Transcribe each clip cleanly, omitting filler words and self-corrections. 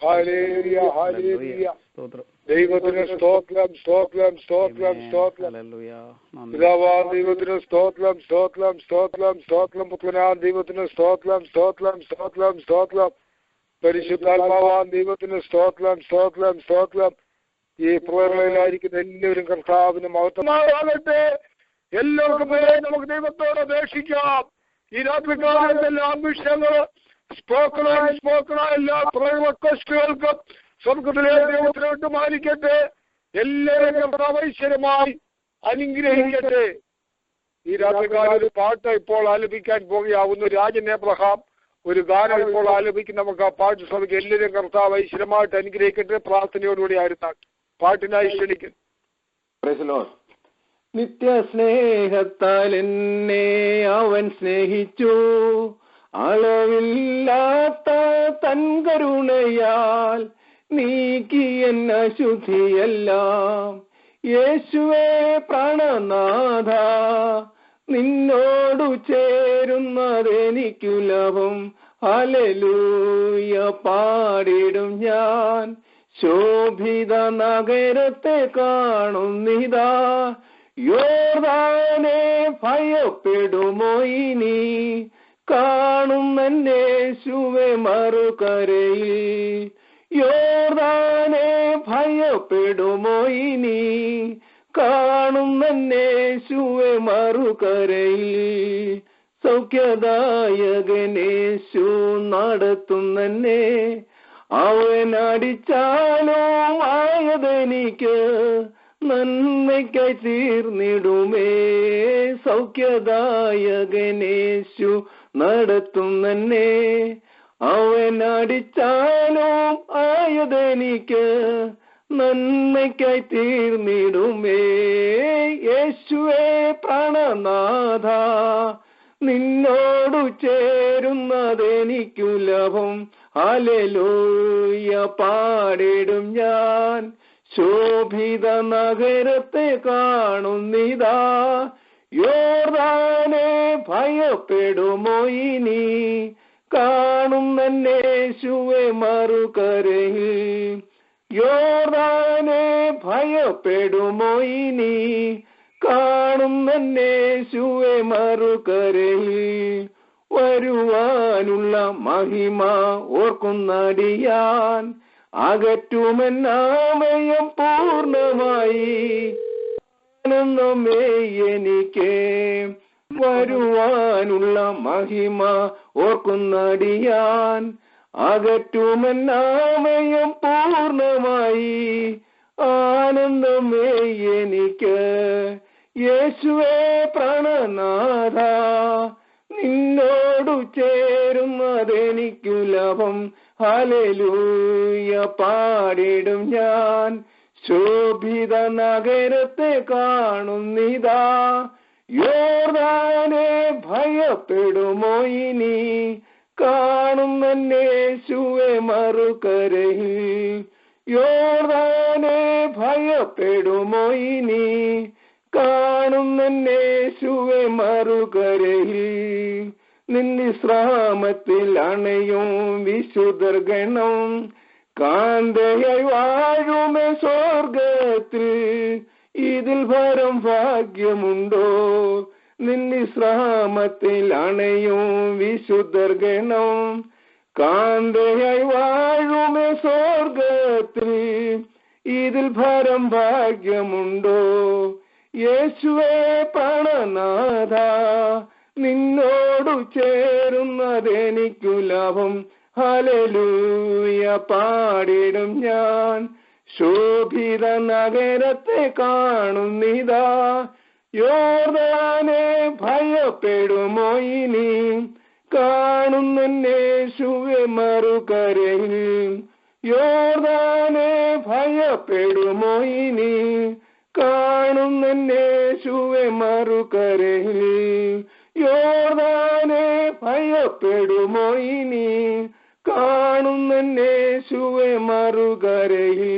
Hallelujah hallelujah. ദൈവത്തിന് സ്തോത്രം സ്തോത്രം സ്തോത്രം സ്തോത്രം. പിതാവാം ദൈവത്തിന് സ്തോത്രം സ്തോത്രം സ്തോത്രം സ്തോത്രം. പുത്രനാം ദൈവത്തിന് സ്തോത്രം സ്തോത്രം സ്തോത്രം സ്തോത്രം. പരിശുദ്ധാത്മാവാം ദൈവത്തിന് സ്തോത്രം സ്തോത്രം സ്തോത്രം. ഈ പ്രേരണയിലായിരിക്കുന്ന എല്ലാവരും കർത്താവിന് മഹത്വമാകട്ടെ. എല്ലാവർക്കും നമുക്ക് ദൈവത്തോട് അപേക്ഷിക്കാം. ഈ രാത്രികാലം എല്ലാ വിഷയങ്ങള് സ്പോക്കണായ എല്ലാ റിക്വസ്റ്റുകൾക്കും സ്വർഗത്തിലെ ദൈവത്തിലോട്ട് മാനിക്കട്ടെ. എല്ലാവരും കർത്താവ് ഐശ്വര്യമായി അനുഗ്രഹിക്കട്ടെ. ഈ രാത്രികാലം ഒരു പാട്ട് ഇപ്പോൾ ആലപിക്കാൻ പോകുകയാവുന്നു. രാജൻ എബ്രഹാം ഒരു ഗാനം ഇപ്പോൾ ആലപിക്കും. നമുക്ക് ആ പാട്ട് ശ്രമിക്കും. എല്ലാവരും കർത്താവ് ഐശ്വര്യമായിട്ട് അനുഗ്രഹിക്കട്ടെ. പ്രാർത്ഥനയോടുകൂടി ആയിരുന്നാട്ടെ. പാട്ടിനായി ക്ഷണിക്കുന്നു. നിത്യസ്നേഹത്താൽ എന്നെ അവൻ സ്നേഹിച്ചു, അളവില്ലാത്ത തൻ കരുണയാൽ നീക്കിയൻ അശുദ്ധിയെല്ലാം. യേശുവേ പ്രാണനാഥ, നിന്നോടു ചേരുന്നതെനിക്കു ലാഭം. ഹല്ലേലൂയ പാടിടും ഞാൻ. ശോഭിത നഗരത്തെ കാണുന്നിതാ, യോർദാനെ ഭയപ്പെടുമോ ഇനി? കാണുന്നേശുവെ മറുകരയിൽ, യോർദാനെ ഭയപ്പെടുമോ ഇനി? കാണുന്നേശുവെ മറുകരയിൽ. സൗഖ്യദായകനേശു നടത്തുന്നെ, അവനടിച്ചാലോ ആയതെനിക്ക് നന്മയ്ക്കായി തീർന്നിടുമേ. സൗഖ്യദായകനേശു നടത്തുന്നെ, അവനടിച്ചാലോ ആയതെനിക്ക് നന്മയ്ക്കായി തീർന്നിടുമേ. യേശുവേ പ്രാണനാഥ, നിന്നോടു ചേരുന്നതെനിക്കു ലാഭം. ഹല്ലേലൂയ പാടിടും ഞാൻ. ശോഭിത നഗരത്തെ കാണുന്നിതാ, യോർദാനെ ഭയപ്പെടുമോ ഇനി? കാണുന്നേശുവെ മറുകരയിൽ, യോർദാനെ ഭയപ്പെടുമോ ഇനി? കാണുന്നേശുവെ മറുകരയിൽ. വരുവാനുള്ള മഹിമ ഓർക്കുന്നടിയാൻ, അകറ്റുമെന്നാമയം പൂർണ്ണമായി. ആനന്ദമേ എനിക്ക് വരുവാനുള്ള മഹിമ ഓർക്കുന്നടിയാൻ, അകറ്റുമെന്നാമയം പൂർണ്ണമായി. ആനന്ദമേ എനിക്ക്. യേശുവേ പ്രാണനാഥ, നിന്നോടു ചേരുന്നതെനിക്കു ലാഭം. ഹല്ലേലൂയ പാടിടും ഞാൻ. ശോഭിത നഗരത്തെ കാണുന്നിതാ, യോർദാനെ ഭയപ്പെടുമോ ഇനി? കാണുന്നേശുവെ മറുകരയിൽ, യോർദാനെ ഭയപ്പെടുമോ ഇനി? കാണുന്നേശുവെ മറുകരയിൽ. നിന്നിശ്രാമത്തിൽ അണയും വിശുദ്ധർഗണം, കാന്തയായി വാഴുമേ സ്വർഗത്തിൽ. ഇതിൽ ഭരം ഭാഗ്യമുണ്ടോ? നിന്നിശ്രാമത്തിൽ അണയും വിശുദ്ധർഗണം, കാന്തയായി വാഴുമേ സ്വർഗത്തിൽ. ഇതിൽ ഭരം ഭാഗ്യമുണ്ടോ? യേശുവേ പ്രാണനാഥ, നിന്നോടു ചേരുന്നതെനിക്കു ലാഭം. ഹല്ലേലൂയ പാടിടും ഞാൻ. ശോഭിത നഗരത്തെ കാണുന്നിതാ, യോർദാനെ ഭയപ്പെടുമോ ഇനി? കാണുന്നേശുവെ മറുകരയിൽ, യോർദാനെ ഭയപ്പെടുമോ ഇനി? കാണുന്നേശുവെ മറുകരയിൽ, യോർദാനെ ഭയപ്പെടുമോ ഇനി? കാണുന്നേശുവെ മറുകരയിൽ.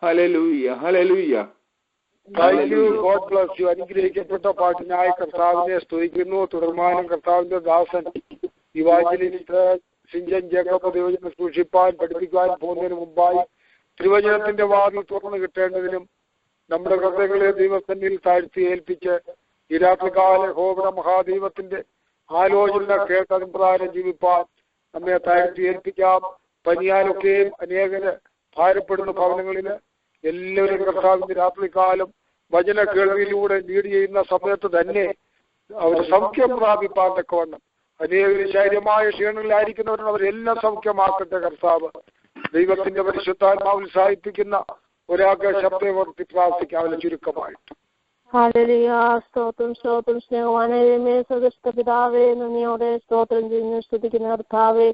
Hallelujah hallelujah. Thank you. God bless you. അനുഗ്രഹിക്കപ്പെട്ട പാട്ടിനായി കർത്താവിനെ സ്തുതിക്കുന്നു. തുടർമാനം കർത്താവിന്റെ ദാസൻ ഇവാഞ്ചലിസ്റ്റ് സിഞ്ചൻ ജേക്കബ് ദൈവജനം സൂക്ഷിപ്പാൻ പഠിപ്പിക്കുവാൻ പോകുന്നതിന് മുമ്പായി തിരുവചനത്തിന്റെ വാതിൽ തുറന്നു കിട്ടേണ്ടതിനും നമ്മുടെ ഹൃദയങ്ങളെ ദൈവസന്നിധിയിൽ താഴ്ത്തി ഏൽപ്പിച്ച് ഈ രാത്രികാല യഹോവ മഹാദൈവത്തിന്റെ ആലോചന കേട്ടതിന് പ്രകാരം ജീവിപ്പാൻ നമ്മെ താഴ്ത്തി ഏൽപ്പിക്കാം. പനിയാലൊക്കെയും അനേകര് ഭാരപ്പെടുന്ന ഭവനങ്ങളില് എല്ലാവരും കർത്താവിന്റെ രാത്രികാലം വചന കേൾവിയിലൂടെ ലീഡ് ചെയ്യുന്ന സമയത്ത് തന്നെ അവർ സൗഖ്യം പ്രാപിപ്പാൻ തക്കവണ്ണം അനേകര് ശാരീരമായ ക്ഷീണങ്ങളിലായിരിക്കുന്നവരും അവരെല്ലാം സൗഖ്യമാക്കട്ടെ. കർത്താവ് ദൈവത്തിന്റെ പരിശുദ്ധാത്മാവിൽ ഉത്സാഹിപ്പിക്കുന്ന ഒരാൾക്ക് ശബ്ദവർത്തി പ്രാർത്ഥിക്കാം. അവരെ ചുരുക്കമായിട്ട് ഹല്ലേലൂയ. സ്തോത്രം സ്തോത്രം സ്നേഹവാനേ സദൃഷ്ട പിതാവേ, നന്ദിയോടെ സ്തോത്രം ചെയ്യുന്നു സ്തുതിക്കുന്ന കർത്താവേ.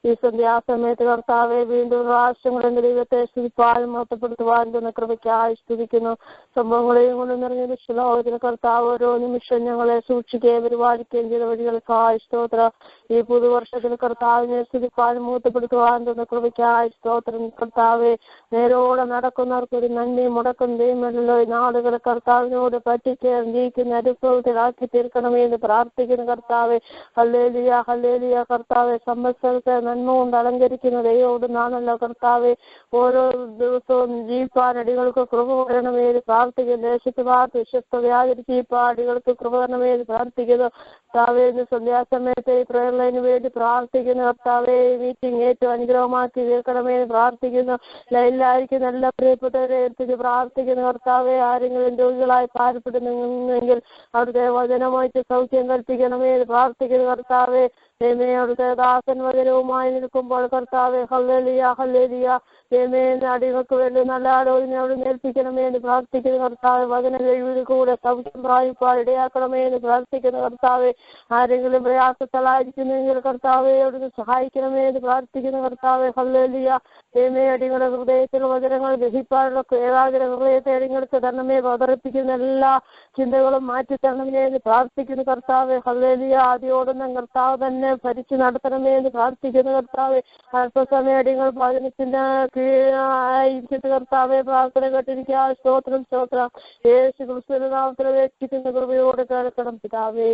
ഈ സന്ധ്യാസമയത്ത് കർത്താവെ വീണ്ടും പ്രാവശ്യങ്ങളുടെ ദൈവത്തെ സ്തുതിപ്പാനും മഹത്വപ്പെടുത്തുവാൻ തന്ന കൃപയ്ക്കായി സ്തുതിക്കുന്നു. സംഭവങ്ങളെയും കൊണ്ട് നിറഞ്ഞ വിശ്വലോകത്തിന് കർത്താവ് ഓരോ നിമിഷം ഞങ്ങളെ സൂക്ഷിക്കുകയും പരിപാലിക്കുകയും ചെയ്ത വഴികൾക്കായി സ്തോത്രം. ഈ പുതുവർഷത്തിൽ കർത്താവിനെ സ്തുതിപ്പാനും മഹത്വപ്പെടുത്തുവാൻ തന്ന കൃപയ്ക്കായി സ്തോത്രം. കർത്താവെ, നേരോടെ നടക്കുന്നവർക്കൊരു നന്മയും മുടക്കുന്നതേമല്ലോ ഈ നാടുകളെ കർത്താവിനോട് പറ്റിച്ചേർന്നിരിക്കുന്ന അനുഭവത്തിലാക്കി തീർക്കണമെന്ന് പ്രാർത്ഥിക്കുന്ന കർത്താവെ. Hallelujah hallelujah. കർത്താവെ, സംവത്സരത്തെ നന്മ കൊണ്ട് അലങ്കരിക്കുന്ന ദൈവോടുന്നാണല്ലോ കർത്താവെ. ഓരോ ദിവസവും ജീവിപ്പാൻ അടികൾക്ക് കൃപ വരണമേന്ന് പ്രാർത്ഥിക്കുന്നു. ദേശത്ത് പാർത്ത് വിശ്വസ്തതയാതിരി ജീവിപ്പാൻ അടികൾക്ക് കൃപ വരണമേന്ന് പ്രാർത്ഥിക്കുന്നു കർത്താവെ. ഇന്ന് സന്ധ്യാസമയത്തെ ഈ പ്രയർ ലൈന് വേണ്ടി പ്രാർത്ഥിക്കുന്നു കർത്താവെ. മീറ്റിംഗ് ഏറ്റവും അനുഗ്രഹമാക്കി തീർക്കണമെന്ന് പ്രാർത്ഥിക്കുന്നു. ലൈനിലായിരിക്കുന്ന എല്ലാ പ്രിയപ്പെട്ടവരെ എടുത്തിട്ട് പ്രാർത്ഥിക്കുന്നു കർത്താവെ. ആരെങ്കിലും രോഗികളായി ഭാരപ്പെടുന്നെങ്കിൽ അവിടുത്തെ വചനമായിട്ട് സൗഖ്യം കൽപ്പിക്കണമേ പ്രാർത്ഥിക്കുന്നു കർത്താവെ. ദൈവമേ, അവിടുത്തെ ദാസൻ വചനവുമായി നിൽക്കുമ്പോൾ കർത്താവെ ഹല്ലേലൂയ ഹല്ലേലൂയ. ദൈവമേ, അടികൾക്ക് വേണ്ടി നല്ല ആലോചന അവിടെ ഏൽപ്പിക്കണമേ എന്ന് പ്രാർത്ഥിക്കുന്നു കർത്താവെ. വചന കഴിവിൽ കൂടെ സൗഖ്യം പ്രാപിപ്പാൻ ഇടയാക്കണമേ എന്ന് പ്രാർത്ഥിക്കുന്നു കർത്താവെ. ആരെങ്കിലും പ്രയാസത്തിലായിരിക്കുന്നെങ്കിൽ കർത്താവെ അവിടുന്ന് സഹായിക്കണമേ എന്ന് പ്രാർത്ഥിക്കുന്നു കർത്താവെ. ഹല്ലേലൂയ. ദൈവമേ, അടികളുടെ ഹൃദയത്തിൽ വചനങ്ങൾ ഗ്രഹിപ്പാനുള്ള ഏകാഗ്ര ഹൃദയത്തെ അടിങ്ങൾക്ക് തരണമേ. പതറിപ്പിക്കുന്ന എല്ലാ ചിന്തകളും മാറ്റി തരണമേ എന്ന് പ്രാർത്ഥിക്കുന്നു കർത്താവെ. ഹല്ലേലൂയ. ആദ്യോടൊന്നും കർത്താവ് തന്നെ ഭരിച്ചു നടത്തണമേ എന്ന് പ്രാർത്ഥിക്കുന്നു കർത്താവെ. അല്പസമയം അടികൾ വചനത്തിന്റെ കീഴായിരിച്ചിട്ട് കർത്താവെ പ്രാർത്ഥന കേട്ടിരിക്കുക. സ്തോത്രം സ്തോത്രം. യേശു ക്രിസ്തുവിന്റെ നാമത്തിൽ രക്ഷിക്കുന്ന കൃപയോടെ കേൾക്കണം പിതാവേ.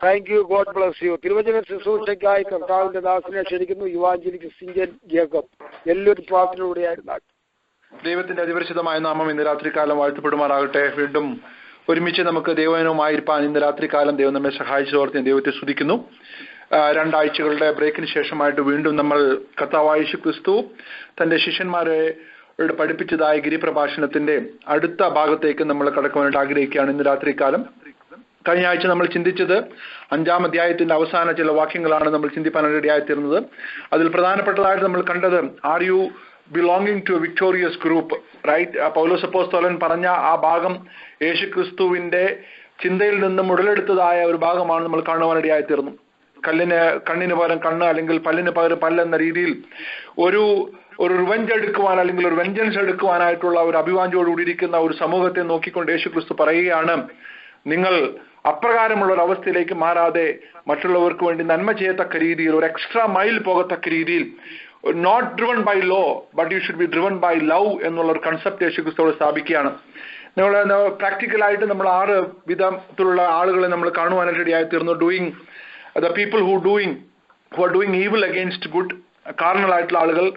Thank you. God bless U. തിരുവചന ശുശ്രൂഷയ്ക്കായി കർത്താവിന്റെ ദാസനെ ക്ഷണിക്കുന്നു. യുവാഞ്ചലിക്ക് സിഞ്ചൻ ജേക്കബ്. എല്ലാവരും പ്രാർത്ഥനയോടെയായിരുന്നു. ദൈവത്തിന്റെ അതിപരിശുദ്ധമായ നാമം ഇന്ന് രാത്രികാലം വാഴ്ത്തപ്പെടുമാറാകട്ടെ. വീണ്ടും ഒരുമിച്ച് നമുക്ക് ദൈവനുമായിരിക്കാൻ ഇന്ന് രാത്രികാലം ദൈവം നമ്മെ സഹായിച്ചതോർത്ത് ദൈവത്തെ സ്തുതിക്കുന്നു. 2 ആഴ്ചകളുടെ ബ്രേക്കിന് ശേഷമായിട്ട് വീണ്ടും നമ്മൾ കർത്താവായ യേശു ക്രിസ്തു തന്റെ ശിഷ്യന്മാരെ പഠിപ്പിച്ചതായ ഗിരിപ്രഭാഷണത്തിന്റെ അടുത്ത ഭാഗത്തേക്ക് നമ്മൾ കടക്കുവാനായിട്ട് ആഗ്രഹിക്കുകയാണ് ഇന്ന് രാത്രികാലം. കഴിഞ്ഞ ആഴ്ച നമ്മൾ ചിന്തിച്ചത് 5-ാം അധ്യായത്തിന്റെ അവസാന ചില വാക്യങ്ങളാണ് നമ്മൾ ചിന്തിപ്പാൻ ഇടയായിത്തീർന്നത്. അതിൽ പ്രധാനപ്പെട്ടതായിട്ട് നമ്മൾ കണ്ടത് are you belonging to a victorious group, right? Paulose അപ്പോസ്തലൻ പറഞ്ഞ ആ ഭാഗം യേശുക്രിസ്തുവിന്റെ ചിന്തയിൽ നിന്നും ഉടലെടുത്തതായ ഒരു ഭാഗമാണ് നമ്മൾ കാണുവാനിടയായി തീർന്നു. കണ്ണിന് പകരം കണ്ണ്, അല്ലെങ്കിൽ പല്ലിന് പകരം പല്ല് എന്ന രീതിയിൽ ഒരു റിവെഞ്ച് എടുക്കുവാൻ അല്ലെങ്കിൽ ഒരു വെഞ്ചൻസ് എടുക്കുവാനായിട്ടുള്ള ഒരു അഭിവാഞ്ചോടുകൂടിയിരിക്കുന്ന ഒരു സമൂഹത്തെ നോക്കിക്കൊണ്ട് യേശുക്രിസ്തു പറയുകയാണ്, നിങ്ങൾ അപ്രകാരമുള്ള ഒരു അവസ്ഥയിലേക്ക് മാറാതെ മറ്റുള്ളവർക്ക് വേണ്ടി നന്മ ചെയ്യത്തക്ക രീതിയിൽ, ഒരു എക്സ്ട്രാ മൈൽ പോകത്തക്ക രീതിയിൽ, not driven by law but you should be driven by love എന്നുള്ള ഒരു കൺസെപ്റ്റ് യേശുക്രിസ്തുവോട് സ്ഥാപിക്കുകയാണ്. നമ്മൾ പ്രാക്ടിക്കലായിട്ട് നമ്മൾ 6 വിധത്തിലുള്ള ആളുകളെ നമ്മൾ കാണുവാനായിട്ട് ഇടയായി തീർന്നു. The people who are doing evil against good, കാർണലായിട്ടുള്ള ആളുകൾ,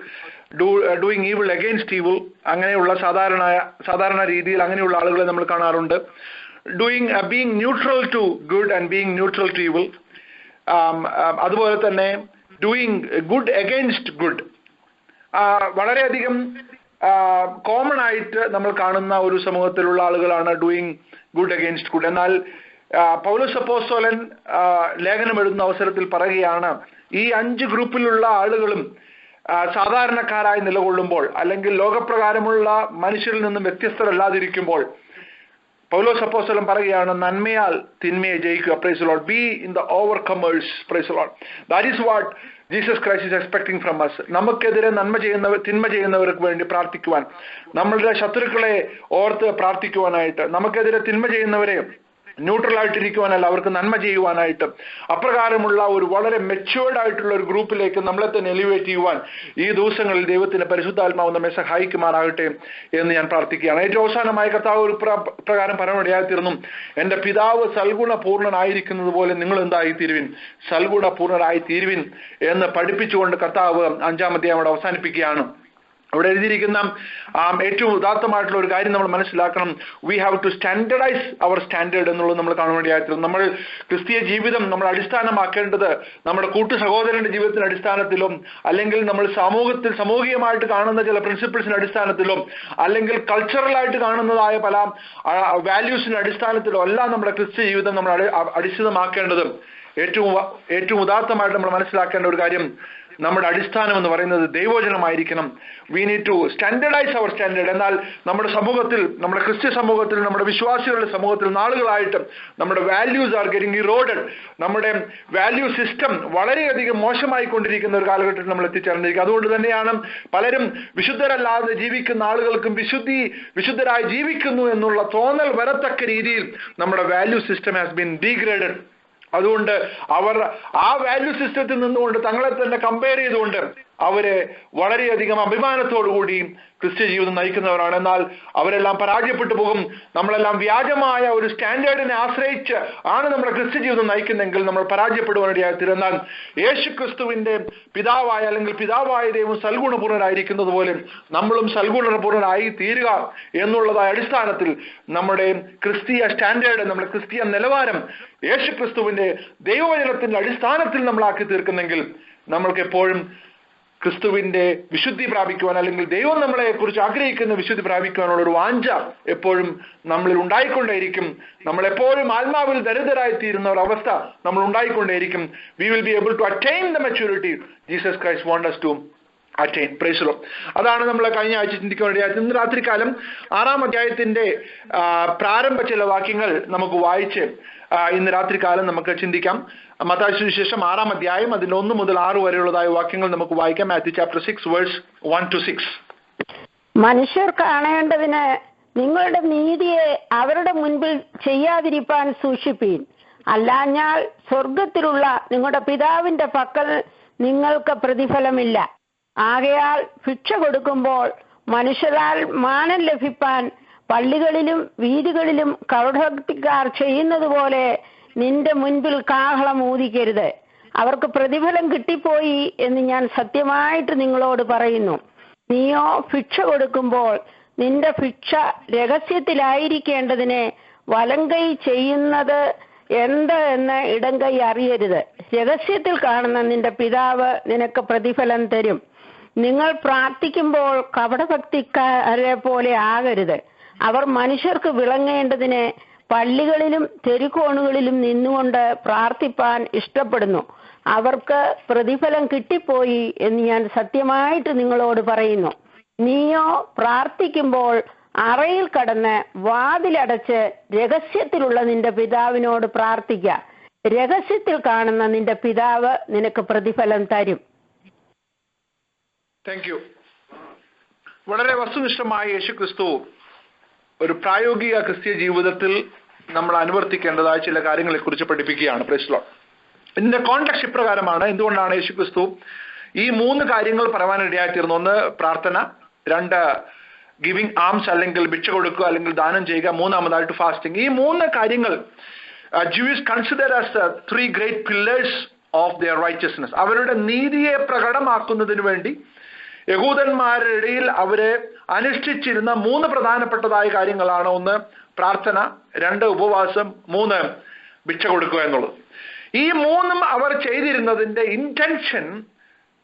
ഡൂയിങ് ഈവിൾ അഗെയിൻസ്റ്റ് ഈവിൾ, അങ്ങനെയുള്ള സാധാരണ രീതിയിൽ അങ്ങനെയുള്ള ആളുകളെ നമ്മൾ കാണാറുണ്ട്. Being neutral to good and being neutral to evil. അതുപോലെ തന്നെ ഡൂയിങ് ഗുഡ് അഗെയിൻസ്റ്റ് ഗുഡ്. വളരെയധികം കോമൺ ആയിട്ട് നമ്മൾ കാണുന്ന ഒരു സമൂഹത്തിലുള്ള ആളുകളാണ് ഡൂയിങ് ഗുഡ് അഗെയിൻസ്റ്റ് ഗുഡ്. എന്നാൽ പൗലോസ് അപ്പോസ്തലൻ ലേഖനം എഴുതുന്ന അവസരത്തിൽ പറയുകയാണ്, ഈ 5 ഗ്രൂപ്പിലുള്ള ആളുകളും സാധാരണക്കാരായി നിലകൊള്ളുമ്പോൾ, അല്ലെങ്കിൽ ലോകപ്രകാരമുള്ള മനുഷ്യരിൽ നിന്നും വ്യത്യസ്തരല്ലാതിരിക്കുമ്പോൾ, പൗലോസ് അപ്പോസ്തലൻ പറയുകയാണ്, നന്മയാൽ തിന്മയെ ജയിക്കുക. Praise the Lord. Be in the overcomers. Praise the Lord. That is what Jesus Christ is expecting from us. നമുക്കെതിരെ തിന്മ ചെയ്യുന്നവർക്ക് വേണ്ടി പ്രാർത്ഥിക്കുവാൻ, നമ്മളുടെ ശത്രുക്കളെ ഓർത്ത് പ്രാർത്ഥിക്കുവാനായിട്ട്, നമുക്കെതിരെ തിന്മ ചെയ്യുന്നവരെ ന്യൂട്രൽ ആയിട്ടിരിക്കുവാനല്ല, അവർക്ക് നന്മ ചെയ്യുവാനായിട്ട് അപ്രകാരമുള്ള ഒരു വളരെ മെച്യൂർഡ് ആയിട്ടുള്ള ഒരു ഗ്രൂപ്പിലേക്ക് നമ്മളെ തന്നെ എലിവേറ്റ് ചെയ്യുവാൻ ഈ ദിവസങ്ങളിൽ ദൈവത്തിന്റെ പരിശുദ്ധാത്മാവ് നമ്മെ സഹായിക്കുമാറാകട്ടെ എന്ന് ഞാൻ പ്രാർത്ഥിക്കുകയാണ്. ഏറ്റവും അവസാനമായ കർത്താവ് ഒരു പ്രകാരം പരമടിയായിത്തീർന്നു, എന്റെ പിതാവ് സൽഗുണപൂർണനായിരിക്കുന്നത് പോലെ നിങ്ങൾ എന്തായി തീരുവിൻ, സൽഗുണപൂർണരായി തീരുവിൻ എന്ന് പഠിപ്പിച്ചുകൊണ്ട് കർത്താവ് 5-ാം അധ്യായം അവിടെ അവസാനിപ്പിക്കുകയാണ്. അവിടെ എഴുതിയിരിക്കുന്ന ഏറ്റവും ഉദാത്തമായിട്ടുള്ള ഒരു കാര്യം നമ്മൾ മനസ്സിലാക്കണം. We have to standardise our standard എന്നുള്ളത് നമ്മൾ കാണാൻ വേണ്ടിയായിരുന്നു. നമ്മൾ ക്രിസ്തീയ ജീവിതം നമ്മൾ അടിസ്ഥാനമാക്കേണ്ടത് നമ്മുടെ കൂട്ടു സഹോദരന്റെ ജീവിതത്തിന്റെ അടിസ്ഥാനത്തിലും, അല്ലെങ്കിൽ നമ്മൾ സാമൂഹികമായിട്ട് കാണുന്ന ചില പ്രിൻസിപ്പിൾസിന്റെ അടിസ്ഥാനത്തിലും, അല്ലെങ്കിൽ കൾച്ചറലായിട്ട് കാണുന്നതായ പല വാല്യൂസിന്റെ അടിസ്ഥാനത്തിലോ അല്ല നമ്മുടെ ക്രിസ്തീയ ജീവിതം നമ്മൾ അടിസ്ഥാനമാക്കേണ്ടത്. ഏറ്റവും ഉദാത്തമായിട്ട് നമ്മൾ മനസ്സിലാക്കേണ്ട ഒരു കാര്യം, നമ്മുടെ അടിസ്ഥാനം എന്ന് പറയുന്നത് ദൈവവചനമായിരിക്കണം. We need to standardise our standard. എന്നാൽ നമ്മുടെ സമൂഹത്തിൽ, നമ്മുടെ ക്രിസ്ത്യ സമൂഹത്തിൽ, നമ്മുടെ വിശ്വാസികളുടെ സമൂഹത്തിൽ നാളുകളായിട്ട് നമ്മുടെ വാല്യൂസ് ആർ ഗെറ്റിംഗ് ഇറോഡഡ്. നമ്മുടെ വാല്യൂ സിസ്റ്റം വളരെയധികം മോശമായിക്കൊണ്ടിരിക്കുന്ന ഒരു കാലഘട്ടത്തിൽ നമ്മൾ എത്തിച്ചേർന്നിരിക്കുക. അതുകൊണ്ട് തന്നെയാണ് പലരും വിശുദ്ധരല്ലാതെ ജീവിക്കുന്ന ആളുകൾക്കും വിശുദ്ധരായി ജീവിക്കുന്നു എന്നുള്ള തോന്നൽ വരത്തക്ക രീതിയിൽ നമ്മുടെ value system has been degraded. അതുകൊണ്ട് അവർ ആ വാല്യൂ സിസ്റ്റത്തിൽ നിന്നുകൊണ്ട് തങ്ങളെ തന്നെ കമ്പയർ ചെയ്തുകൊണ്ട് അവരെ വളരെയധികം അഭിമാനത്തോടുകൂടി ക്രിസ്ത്യ ജീവിതം നയിക്കുന്നവരാണ്. എന്നാൽ അവരെല്ലാം പരാജയപ്പെട്ടു പോകും. നമ്മളെല്ലാം വ്യാജമായ ഒരു സ്റ്റാൻഡേർഡിനെ ആശ്രയിച്ച് ആണ് നമ്മുടെ ക്രിസ്ത്യ ജീവിതം നയിക്കുന്നെങ്കിൽ നമ്മൾ പരാജയപ്പെടുവാനിടയായി. എന്നാൽ യേശു ക്രിസ്തുവിന്റെ പിതാവായ അല്ലെങ്കിൽ പിതാവായ ദൈവം സൽഗുണപൂർണരായിരിക്കുന്നത് പോലെ നമ്മളും സൽഗുണപൂർണരായി തീരുക എന്നുള്ളതായ അടിസ്ഥാനത്തിൽ നമ്മുടെ ക്രിസ്തീയ സ്റ്റാൻഡേർഡ്, നമ്മുടെ ക്രിസ്തീയ നിലവാരം യേശു ക്രിസ്തുവിന്റെ ദൈവവചനത്തിന്റെ അടിസ്ഥാനത്തിൽ നമ്മളാക്കി തീർക്കുന്നെങ്കിൽ നമ്മൾക്ക് എപ്പോഴും ക്രിസ്തുവിന്റെ വിശുദ്ധി പ്രാപിക്കുവാൻ, അല്ലെങ്കിൽ ദൈവം നമ്മളെ കുറിച്ച് ആഗ്രഹിക്കുന്ന വിശുദ്ധി പ്രാപിക്കുവാനുള്ള ഒരു വാഞ്ച എപ്പോഴും നമ്മളിൽ ഉണ്ടായിക്കൊണ്ടേയിരിക്കും. നമ്മളെപ്പോഴും ആത്മാവിൽ ദരിദ്രരായി തീരുന്ന ഒരു അവസ്ഥ നമ്മൾ ഉണ്ടായിക്കൊണ്ടേയിരിക്കും. We will be able to attain the maturity Jesus Christ want us to attain. Praise the Lord. അതാണ് നമ്മൾ കഴിഞ്ഞ ആഴ്ച ചിന്തിക്കാൻ വേണ്ടിയായിട്ട് ഇന്ന് രാത്രികാലം 6-ാം അധ്യായത്തിന്റെ പ്രാരംഭ ചില വാക്യങ്ങൾ നമുക്ക് വായിച്ച് ഇന്ന് രാത്രികാലം നമുക്ക് ചിന്തിക്കാം. മത്തായി സുവിശേഷം 6-ാം അധ്യായം അതിൽ 1 മുതൽ 6 വരെയുള്ളതായ വാക്യങ്ങൾ നമുക്ക് വായിക്കാം. Matthew chapter 6 verse 1 to 6. മനുഷ്യർ കാണേണ്ടതിന് നിങ്ങളുടെ നീതിയെ അവരുടെ മുൻപിൽ ചെയ്യാതിരിപ്പാൻ സൂക്ഷിപ്പീൻ. അല്ലാഞ്ഞാൽ സ്വർഗത്തിലുള്ള നിങ്ങളുടെ പിതാവിന്റെ പക്കൽ നിങ്ങൾക്ക് പ്രതിഫലമില്ല. ആകയാൽ ഭിക്ഷ കൊടുക്കുമ്പോൾ മനുഷ്യരാൽ മാനം ലഭിപ്പാൻ പള്ളികളിലും വീതികളിലും കപടഭക്തിക്കാർ ചെയ്യുന്നത് പോലെ നിന്റെ മുൻപിൽ കാഹളം ഊതിക്കരുത്. അവർക്ക് പ്രതിഫലം കിട്ടിപ്പോയി എന്ന് ഞാൻ സത്യമായിട്ട് നിങ്ങളോട് പറയുന്നു. നീയോ ഭിക്ഷ കൊടുക്കുമ്പോൾ നിന്റെ ഭിക്ഷ രഹസ്യത്തിലായിരിക്കേണ്ടതിനെ വലങ്കൈ ചെയ്യുന്നത് എന്ത് എന്ന് ഇടങ്കൈ അറിയരുത്. രഹസ്യത്തിൽ കാണുന്ന നിന്റെ പിതാവ് നിനക്ക് പ്രതിഫലം തരും. നിങ്ങൾ പ്രാർത്ഥിക്കുമ്പോൾ കപടഭക്തിക്കാരെ പോലെ ആകരുത്. അവർ മനുഷ്യർക്ക് വിളങ്ങേണ്ടതിന് പള്ളികളിലും തെരുക്കോണുകളിലും നിന്നുകൊണ്ട് പ്രാർത്ഥിപ്പാൻ ഇഷ്ടപ്പെടുന്നു. അവർക്ക് പ്രതിഫലം കിട്ടിപ്പോയി എന്ന് ഞാൻ സത്യമായിട്ട് നിങ്ങളോട് പറയുന്നു. നീയോ പ്രാർത്ഥിക്കുമ്പോൾ അറയിൽ കടന്ന് വാതിലടച്ച് രഹസ്യത്തിലുള്ള നിന്റെ പിതാവിനോട് പ്രാർത്ഥിക്ക. രഹസ്യത്തിൽ കാണുന്ന നിന്റെ പിതാവ് നിനക്ക് പ്രതിഫലം തരും. Thank you. വളരെ വസ്തുനിഷ്ഠമായ യേശു ക്രിസ്തു ഒരു പ്രായോഗിക ക്രിസ്തീയ ജീവിതത്തിൽ നമ്മൾ അനുവർത്തിക്കേണ്ടതായ ചില കാര്യങ്ങളെ കുറിച്ച് പഠിപ്പിക്കുകയാണ്. Price the Lord. ഇതിന്റെ കോൺടെക്സ്റ്റ് ഇപ്രകാരമാണ്. എന്തുകൊണ്ടാണ് യേശു ക്രിസ്തു ഈ 3 കാര്യങ്ങൾ പറയാനിടയായിത്തീർന്നു? 1 പ്രാർത്ഥന, 2 ഗിവിംഗ് ആംസ് അല്ലെങ്കിൽ ഭിക്ഷ കൊടുക്കുക അല്ലെങ്കിൽ ദാനം ചെയ്യുക, 3ാമതായിട്ട് ഫാസ്റ്റിംഗ്. ഈ 3 കാര്യങ്ങൾ Jews consider as the 3 great pillars of their righteousness. അവരുടെ നീതിയെ പ്രകടമാക്കുന്നതിന് വേണ്ടി യഹൂദന്മാരുടെ ഇടയിൽ അവരെ അനുഷ്ഠിച്ചിരുന്ന 3 പ്രധാനപ്പെട്ടതായ കാര്യങ്ങളാണ്. 1 പ്രാർത്ഥന, 2 ഉപവാസം, 3 ഭിക്ഷ കൊടുക്കുക എന്നുള്ളത്. ഈ 3ഉം അവർ ചെയ്തിരുന്നതിന്റെ ഇന്റൻഷൻ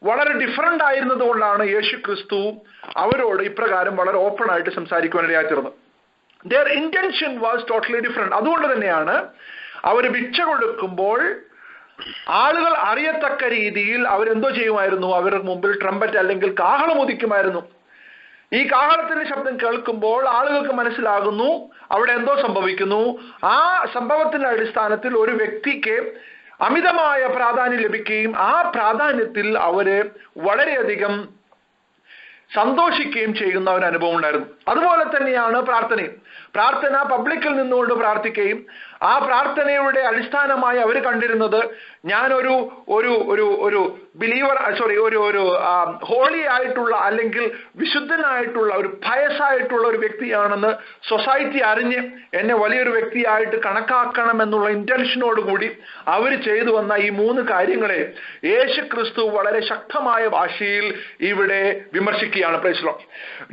വളരെ ഡിഫറന്റ് ആയിരുന്നത് കൊണ്ടാണ് യേശു ക്രിസ്തു അവരോട് ഇപ്രകാരം വളരെ ഓപ്പൺ ആയിട്ട് സംസാരിക്കുവാനിടയായിത്തീർന്നത്. their intention was totally different. അതുകൊണ്ട് തന്നെയാണ് അവർ ഭിക്ഷ കൊടുക്കുമ്പോൾ ആളുകൾ അറിയത്തക്ക രീതിയിൽ അവരെന്തോ ചെയ്യുമായിരുന്നു? അവരുടെ മുമ്പിൽ ട്രംപറ്റ് അല്ലെങ്കിൽ കാഹളം ഉദിക്കുമായിരുന്നു. ഈ കാഹളത്തിന്റെ ശബ്ദം കേൾക്കുമ്പോൾ ആളുകൾക്ക് മനസ്സിലാകുന്നു അവിടെ എന്തോ സംഭവിക്കുന്നു. ആ സംഭവത്തിന്റെ അടിസ്ഥാനത്തിൽ ഒരു വ്യക്തിക്ക് അമിതമായ പ്രാധാന്യം ലഭിക്കുകയും ആ പ്രാധാന്യത്തിൽ അവര് വളരെയധികം സന്തോഷിക്കുകയും ചെയ്യുന്ന ഒരു അനുഭവം ഉണ്ടായിരുന്നു. അതുപോലെ തന്നെയാണ് പ്രാർത്ഥനയും. പ്രാർത്ഥന പബ്ലിക്കിൽ നിന്നുകൊണ്ട് പ്രാർത്ഥിക്കുകയും ആ പ്രാർത്ഥനയുടെ അടിസ്ഥാനമായി അവർ കണ്ടിരുന്നത് ഞാനൊരു ഒരു ഒരു ഒരു ബിലീവർ ഒരു ഹോളി ആയിട്ടുള്ള അല്ലെങ്കിൽ വിശുദ്ധനായിട്ടുള്ള ഒരു പയസായിട്ടുള്ള ഒരു വ്യക്തിയാണെന്ന് സൊസൈറ്റി അറിഞ്ഞ് എന്നെ വലിയൊരു വ്യക്തിയായിട്ട് കണക്കാക്കണം എന്നുള്ള ഇന്റൻഷനോടുകൂടി അവർ ചെയ്തു വന്ന ഈ 3 കാര്യങ്ങളെ യേശുക്രിസ്തു വളരെ ശക്തമായ ഭാഷയിൽ ഇവിടെ വിമർശിക്കുകയാണ്. Praise Lord.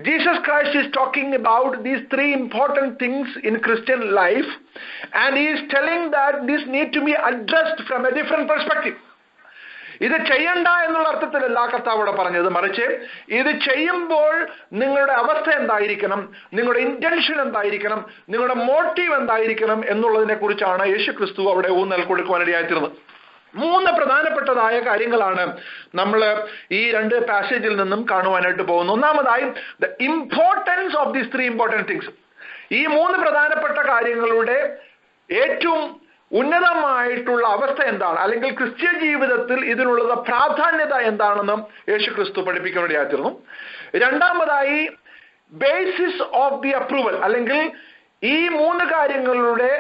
Jesus Christ is talking about these 3 important things in Christian life, and he is telling that this need to be addressed from a different perspective. ഇത് ചെയ്യണ്ട എന്നുള്ള അർത്ഥത്തിലല്ല കർത്താവ് ഇവിടെ പറഞ്ഞത്, മറിച്ച് ഇത് ചെയ്യുമ്പോൾ നിങ്ങളുടെ അവസ്ഥ എന്തായിരിക്കണം, നിങ്ങളുടെ ഇന്റൻഷൻ എന്തായിരിക്കണം, നിങ്ങളുടെ മോട്ടീവ് എന്തായിരിക്കണം എന്നുള്ളതിനെ കുറിച്ചാണ് യേശുക്രിസ്തു അവിടെ ഊന്നൽ കൊടുക്കുവാനിടയായിത്തീർന്നത്. 3 പ്രധാനപ്പെട്ടതായ കാര്യങ്ങളാണ് നമ്മൾ ഈ 2 പാസേജിൽ നിന്നും കാണുവാനായിട്ട് പോകുന്നത്. ഒന്നാമതായി the importance of these 3 important things. ഈ 3 പ്രധാനപ്പെട്ട കാര്യങ്ങളുടെ ഏറ്റവും ഉന്നതമായിട്ടുള്ള അവസ്ഥ എന്താണ്, അല്ലെങ്കിൽ ക്രിസ്ത്യ ജീവിതത്തിൽ ഇതിനുള്ള പ്രാധാന്യത എന്താണെന്ന് യേശുക്രിസ്തു പഠിപ്പിക്കാനിടയായിത്തീർന്നു. രണ്ടാമതായി ബേസിസ് ഓഫ് ദി അപ്രൂവൽ, അല്ലെങ്കിൽ ഈ 3 കാര്യങ്ങളുടെ